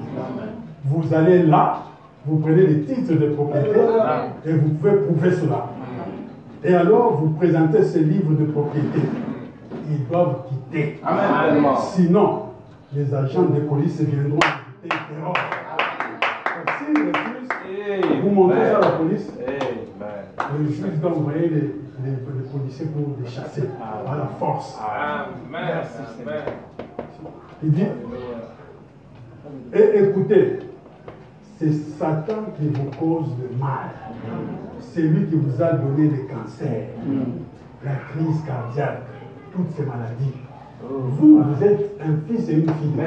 Vous allez là, vous prenez les titres de propriété et vous pouvez prouver cela. Et alors vous présentez ce livre de propriété. Ils doivent quitter. Amen. Sinon, les agents de police viendront ajouter terror. S'ils refusent, vous montrez ça à la police. Le juge doit envoyer les policiers pour les chasser à la force. Amen. Il dit, et écoutez, c'est Satan qui vous cause le mal. C'est lui qui vous a donné le cancer, la crise cardiaque, toutes ces maladies. Vous êtes un fils et une fille de Dieu.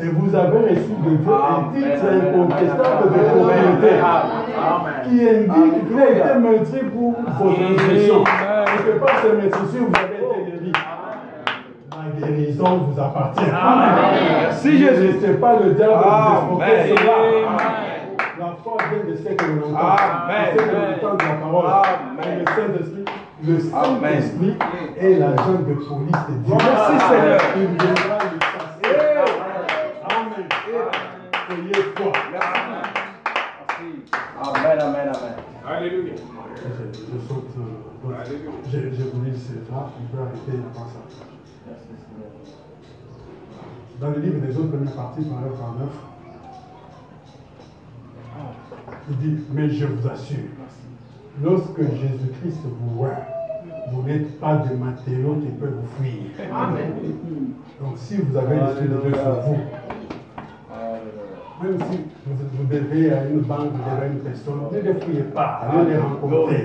Et vous avez reçu de Dieu un titre incontestable de propriété qui indique qu'il a été meurtri pour vos infections. Et que par ces meurtrissures, vous avez été guéri. La guérison vous appartient. Merci Jésus. Ne laissez pas le diable vous escroquer cela. La foi vient de ce que l'on entend. C'est le temps de la parole. Et le Saint-Esprit. Le Saint-Esprit est l'agent de police de Dieu. Merci Seigneur. Il viendra le chasser. Amen. Ayez foi. Amen. Alléluia. Je saute. J'ai voulu cela. On peut arrêter avant ça. Dans le livre des autres premières parties, paragraphe 39, il dit, mais je vous assure, lorsque Jésus-Christ vous voit, vous n'êtes pas des matériaux qui peuvent vous fuir. Donc si vous avez l'Esprit de Dieu sur vous, même si vous devez à une banque, vous devez à une personne, ne les fouillez pas, allez les rencontrer.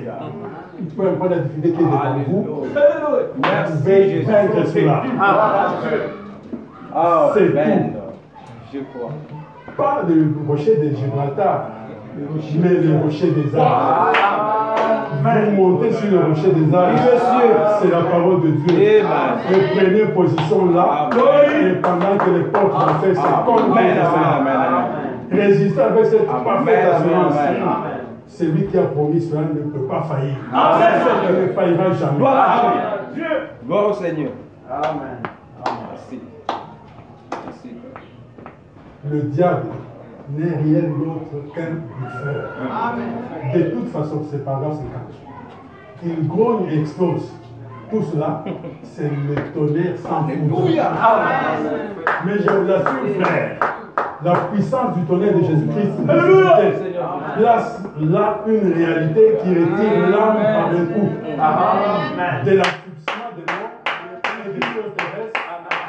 Peu importe la difficulté qui est devant vous, vous pouvez vaincre cela. C'est tout. Je crois. Pas le rocher de Gibraltar. mais le rocher des arts. Vous montez sur le rocher des arts. C'est la parole de Dieu. Et prenez position là. Et pendant que les portes vont faire ce qu'on résistez avec cette parfaite assurance. Celui qui a promis cela ne peut pas faillir. Il ne faillira jamais. Gloire au Seigneur. Amen. Merci. Merci. Le diable n'est rien d'autre qu'un bluffeur. De toute façon, c'est pas grave, c'est cache. Il grogne et explose. Tout cela, c'est le tonnerre sans foudre. Mais je vous assure, frère, la puissance du tonnerre de Jésus-Christ place là une réalité qui retire l'âme par le coup. De l'accouchement de l'homme, des choses terrestres,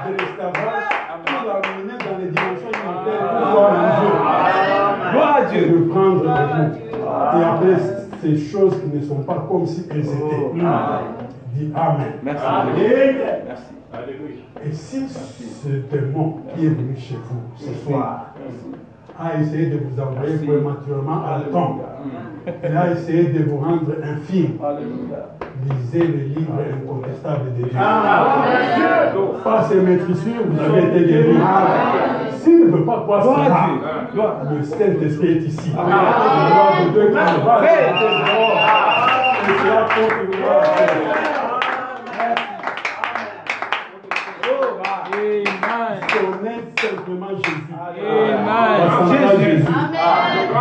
de l'esclavage, pour l'amener dans les dimensions humanitaires pour voir le Dieu. Gloire à Dieu. De prendre le coup. Et après ces choses qui ne sont pas comme si elles étaient. Dis Amen. Merci. Merci. Et si ce démon qui est venu chez vous ce soir a essayé de vous envoyer prématurément à temps, et a essayé de vous rendre infime, lisez le livre incontestable de Dieu. Par ses maîtrisures, vous avez été guéri. S'il ne veut pas croire cela, le Saint-Esprit est ici. La gloire de Dieu qui va et cela continuera à faire. Connaître simplement Jésus. Amen. Jésus.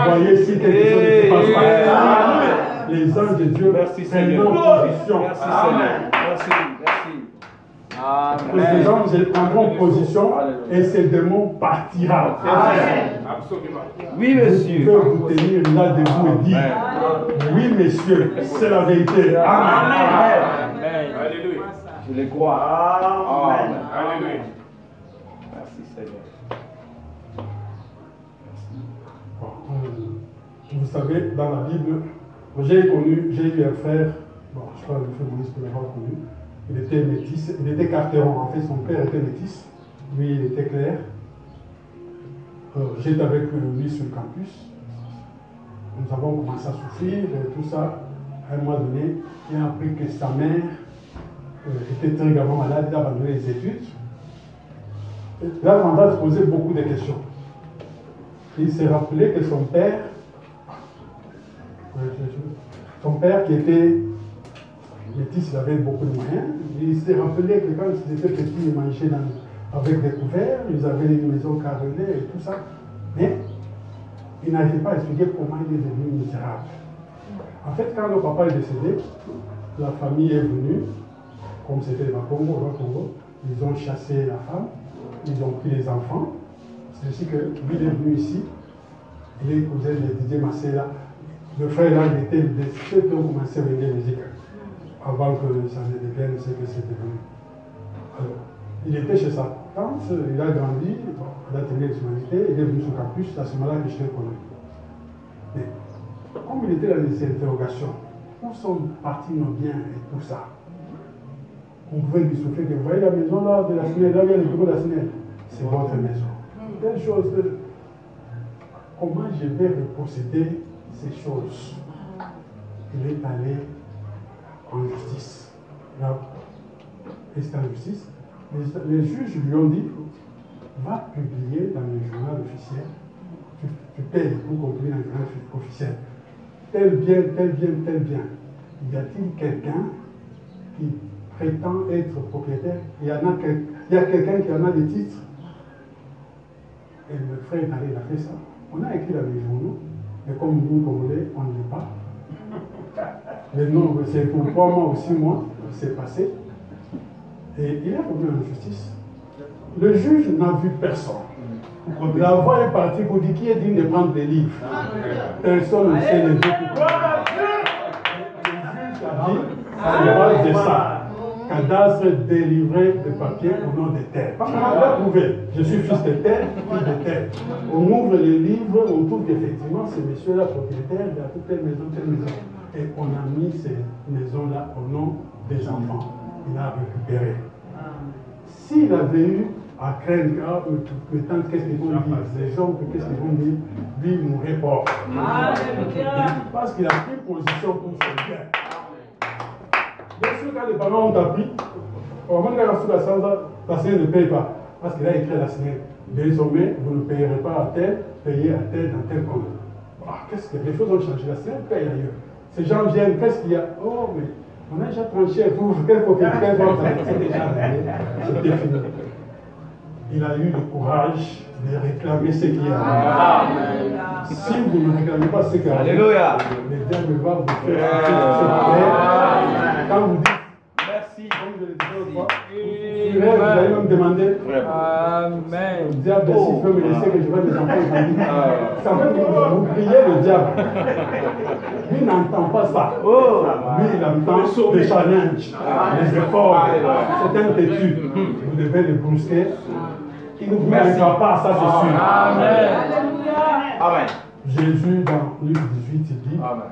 Voyez si quelque chose ne se passe pas. Les anges de Dieu prennent position. Merci Seigneur. Merci. Merci. Les anges prendront position et ce démon partira. Absolument. Oui, monsieur. Vous pouvez vous tenir là debout et dire oui, messieurs, c'est la vérité. Amen. Alléluia. Je le crois. Amen. Alléluia. Merci Seigneur. Vous savez, dans la Bible, j'ai eu un frère, bon, je crois que le frère Maurice peut l'avoir connu, il était métis, il était carteron, en fait son père était métis, lui il était clair. J'étais avec lui sur le campus, nous avons commencé à souffrir et tout ça. À un moment donné, il a appris que sa mère était très gravement malade, il a abandonné les études. Il a commencé à se poser beaucoup de questions. Il s'est rappelé que son père qui était métis, il avait beaucoup de moyens. Il s'est rappelé que quand ils étaient petits, ils mangeaient avec des couverts, ils avaient une maison carrelée et tout ça. Mais il n'arrivait pas à expliquer comment il est devenu misérable. En fait, quand le papa est décédé, la famille est venue, comme c'était au Congo, ils ont chassé la femme, ils ont pris les enfants. C'est ainsi que lui est venu ici, il est cousin de Didier Massela. Le frère là, il était de ceux qui ont commencé à venir musique avant que ça ne devienne ce que c'est devenu. Alors, il était chez sa tante, il a grandi, il a tenu l'humanité, il est venu sur le campus, c'est à ce moment-là que je l'ai connu. Mais comme il était dans les interrogations, où sont partis nos biens et tout ça, on pouvait lui souffler que vous voyez la maison là de la Sinelle, là il y a le bureau de la Sinelle, c'est votre maison. Telle chose, comment je vais reposséder ces choses? Il est allé en justice. Là, et c'est en justice. Les juges lui ont dit, va publier dans le journal officiel, tu payes pour publier dans le journal officiel. Tel bien, tel bien, tel bien. Y a-t-il quelqu'un qui prétend être propriétaire? Il y a quelqu'un qui en a des titres? Et le frère est allé, il a fait ça. On a écrit dans les journaux, mais comme nous, Congolais, on ne lit pas. Mais non, c'est pour 3 mois ou 6 mois, c'est passé. Et il est revenu en justice. Le juge n'a vu personne. La voix est partie pour dire qui est digne de prendre des livres. Personne ne sait les autres. Le juge a dit, à la base de ça, cadastre délivré de papier au nom des terres. Parce qu'on a prouvé, je suis fils de terre, fils de terre. On ouvre les livres, on trouve qu'effectivement, ces messieurs-là propriétaires, il y a toute telle maison, telle maison. Et on a mis ces maisons-là au nom des enfants. Il a récupéré. S'il avait eu à craindre, mes tantes, qu'est-ce qu'ils vont dire, les oncles, qu'est-ce qu'ils vont dire, lui, il mourrait pas. Parce qu'il a pris position pour son bien. Bien sûr, quand les parents ont appris, au moment où la Seigneur ne paye pas, parce qu'il a écrit à la Seigneur, désormais, vous ne payerez pas à tel, payez à tel dans tel compte. Qu'est-ce que les choses ont changé, la Seigneur paye ailleurs. Ces gens viennent, qu'est-ce qu'il y a? Oh, mais on a déjà tranché, vous, quel profil, quel vote, c'est déjà réglé, c'était fini. Il a eu le courage de réclamer ce qu'il y a. Si vous ne réclamez pas ce qu'il y a, Alléluia. le diable va vous faire. Quand vous dites Merci. comme je le disais autrefois, vous allez même demander. Amen. Le diable, s'il peut me laisser que je vois des enfants grandir. Ça fait que vous priez le diable. Lui n'entend pas ça. Lui, il entend les challenges, les efforts. C'est un têtu. Vous devez le brusquer. Il ne vous mettra pas, ça c'est sûr. Amen. Jésus, dans Luc 18, il dit. Amen.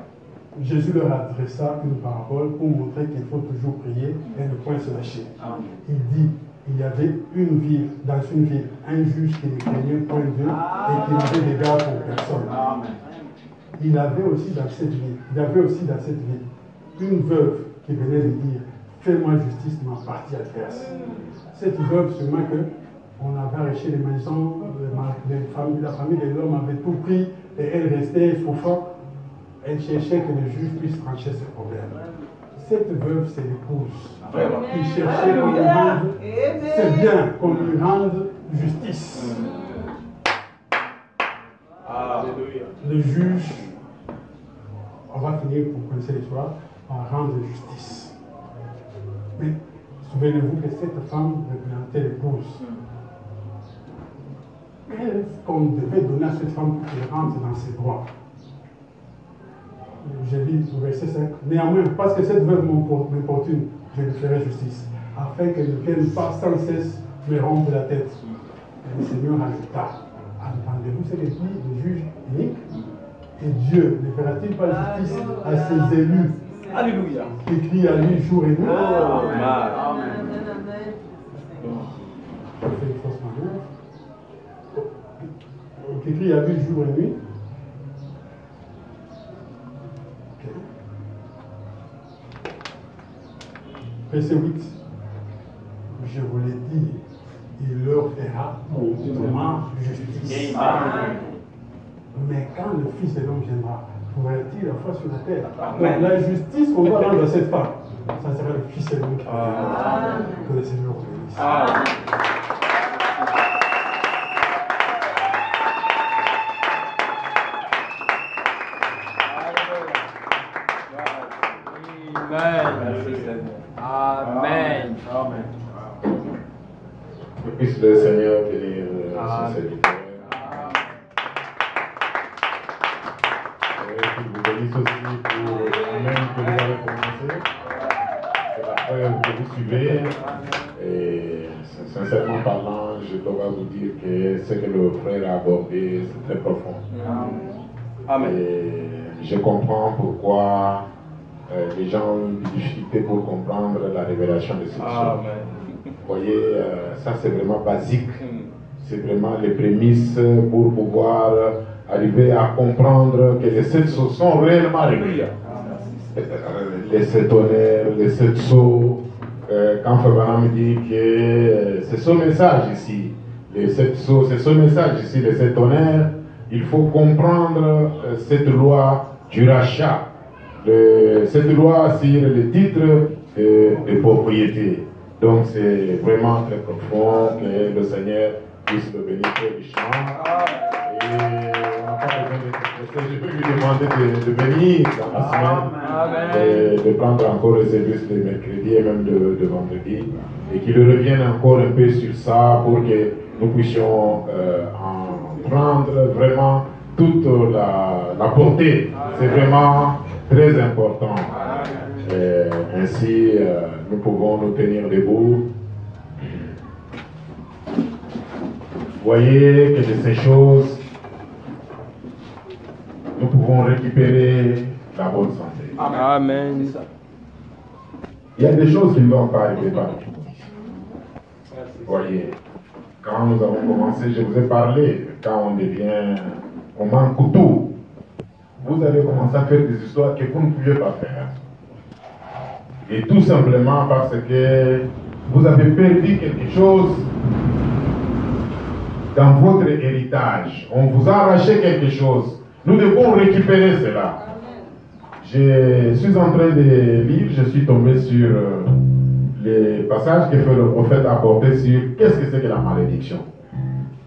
Jésus leur adressa une parabole pour montrer qu'il faut toujours prier et ne point se lâcher. Il dit, il y avait une ville, dans une ville, un juge qui ne craignait point Dieu et qui n'avait d'égard pour personne. Il avait aussi dans cette ville, une veuve qui venait lui dire, fais-moi justice, ma partie adverse. Cette veuve, sûrement que on avait arraché les maisons, la famille de l'homme avait tout pris et elle restait souffrant. Elle cherchait que le juge puisse trancher ce problème. Cette veuve, c'est l'épouse. Il cherchait qu'on lui rende, c'est bien qu'on lui rende justice. Le juge, on va finir pour connaître l'histoire, par rendre justice. Mais souvenez-vous que cette femme représentait l'épouse. Qu'est-ce qu'on devait donner à cette femme pour qu'elle rentre dans ses droits? J'ai lu au verset 5. Néanmoins, parce que cette veuve m'importune, je lui ferai justice, afin qu'elle ne vienne pas sans cesse me rompre la tête. Et le Seigneur ajouta, entendez-vous ce que dit le juge unique? Et Dieu ne fera-t-il pas justice à ses élus? Alléluia. Qui crient à lui jour et nuit? Amen. Je fais une fausse manœuvre. Qui crie à lui jour et nuit. Verset 8. Je vous l'ai dit, il leur fera promptement justice. Mais quand le Fils de l'homme viendra, pourra-t-il la foi sur la terre? Donc la justice qu'on va rendre à cette femme, ça sera le Fils de l'homme qui viendra. Que le Seigneur vous bénisse. Amen. Amen. Que puisse le Seigneur bénir son serviteur. Et qu'il vous bénisse aussi pour l'Amen que vous avez prononcé. C'est la preuve que vous suivez. Et sincèrement parlant, je dois vous dire que ce que le frère a abordé, c'est très profond. Amen. Et je comprends pourquoi les gens ont eu des difficultés pour comprendre la révélation de cette chose. Vous voyez, ça c'est vraiment basique. C'est vraiment les prémices pour pouvoir arriver à comprendre que les 7 sceaux sont réellement réguliers. Les 7 tonnerres, les 7 sceaux, quand Fabian dit que c'est son message ici, les 7 sceaux, c'est son message ici, les 7 tonnerres, il faut comprendre cette loi du rachat. Cette loi sur le titre de propriété. Donc c'est vraiment très profond, que le Seigneur puisse le bénir très richement. Et on n'a pas besoin de je peux lui demander de venir dans la semaine, et de prendre encore le service de mercredi et même de vendredi, et qu'il revienne encore un peu sur ça pour que nous puissions en prendre vraiment toute la portée. C'est vraiment très important. Ainsi, nous pouvons nous tenir debout. Voyez que de ces choses, nous pouvons récupérer la bonne santé. Amen. Il y a des choses qui ne vont pas arriver par tout. Voyez, Quand nous avons commencé, je vous ai parlé, quand on manque tout, vous allez commencer à faire des histoires que vous ne pouviez pas faire. Et tout simplement parce que vous avez perdu quelque chose dans votre héritage. On vous a arraché quelque chose. Nous devons récupérer cela. Je suis en train de lire, je suis tombé sur les passages que le prophète a portés sur qu'est-ce que c'est que la malédiction.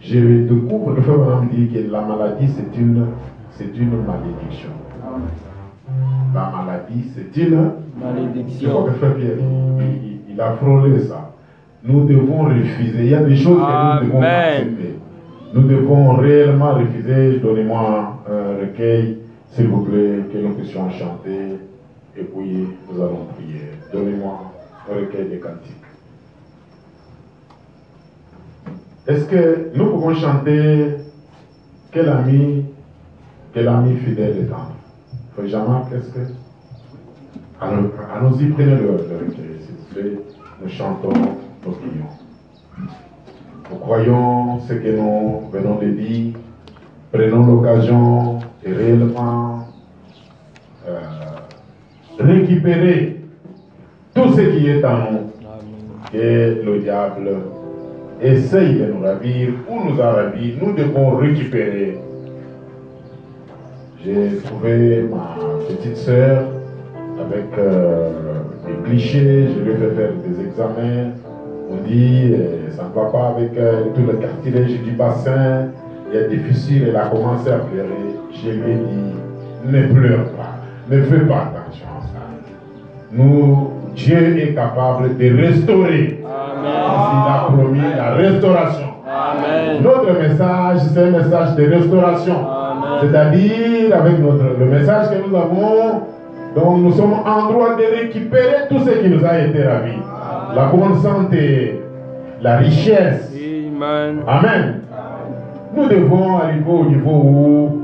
Je découvre, le frère me dit que la maladie c'est une malédiction. La maladie c'est une malédiction. Je crois que le frère Pierre, il a frôlé ça. Nous devons refuser. Il y a des choses que nous devons accepter. Nous devons réellement refuser. Donnez-moi un recueil, s'il vous plaît, que nous puissions chanter. Et puis nous allons prier. Donnez-moi un recueil de cantiques. Est-ce que nous pouvons chanter quel ami fidèle et tendre? Frère Jean-Marc, qu'est-ce que... Allons-y, prenez le recueil, s'il vous plaît. Nous chantons, nous prions. Nous croyons ce que nous venons de dire. Prenons l'occasion de réellement récupérer tout ce qui est en nous. Et le diable essaye de nous ravir ou nous a ravis. Nous devons récupérer. J'ai trouvé ma petite sœur avec des clichés. Je lui ai fait faire des examens. On dit, ça ne va pas avec tout le cartilage du bassin. Il y a des fissures. Elle a commencé à pleurer. Je lui ai dit, ne pleure pas. Ne fais pas attention à ça. Dieu est capable de restaurer. Amen. Il a promis la restauration. Amen. Notre message, c'est un message de restauration. C'est-à-dire, avec le message que nous avons, donc nous sommes en droit de récupérer tout ce qui nous a été ravi. La bonne santé, la richesse. Amen. Amen. Nous devons arriver au niveau où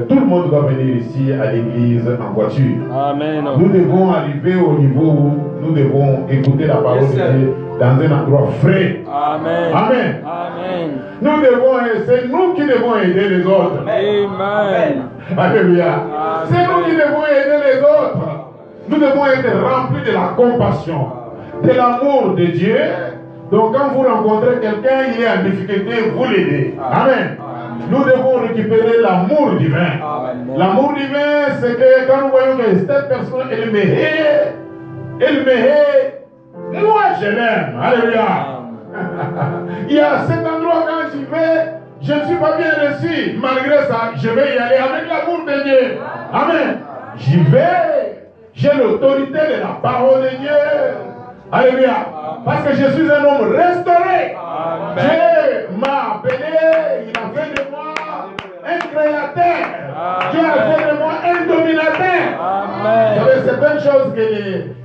tout le monde doit venir ici à l'église en voiture. Amen. Nous devons arriver au niveau où nous devons écouter la parole de Dieu dans un endroit frais. Amen. Amen. Amen. Nous devons, c'est nous qui devons aider les autres. Amen. Alléluia. C'est nous qui devons aider les autres. Nous devons être remplis de la compassion, de l'amour de Dieu. Donc quand vous rencontrez quelqu'un, il est en difficulté, vous l'aidez. Amen. Nous devons récupérer l'amour divin. L'amour divin, c'est que quand nous voyons que cette personne, elle me hait, moi je l'aime. Alléluia. Il y a cet endroit quand j'y vais, je ne suis pas bien reçu. Malgré ça, je vais y aller avec l'amour de Dieu. Amen. J'y vais. J'ai l'autorité de la parole de Dieu. Alléluia. Parce que je suis un homme restauré. Amen. Dieu m'a appelé, il a fait de moi un créateur. Amen. Dieu a fait de moi un dominateur. Amen. Vous savez, certaines choses que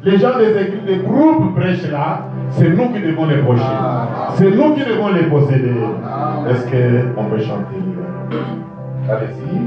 les gens des églises, des groupes prêchent là, c'est nous qui devons les prêcher. C'est nous qui devons les posséder. Est-ce qu'on peut chanter? Allez-y.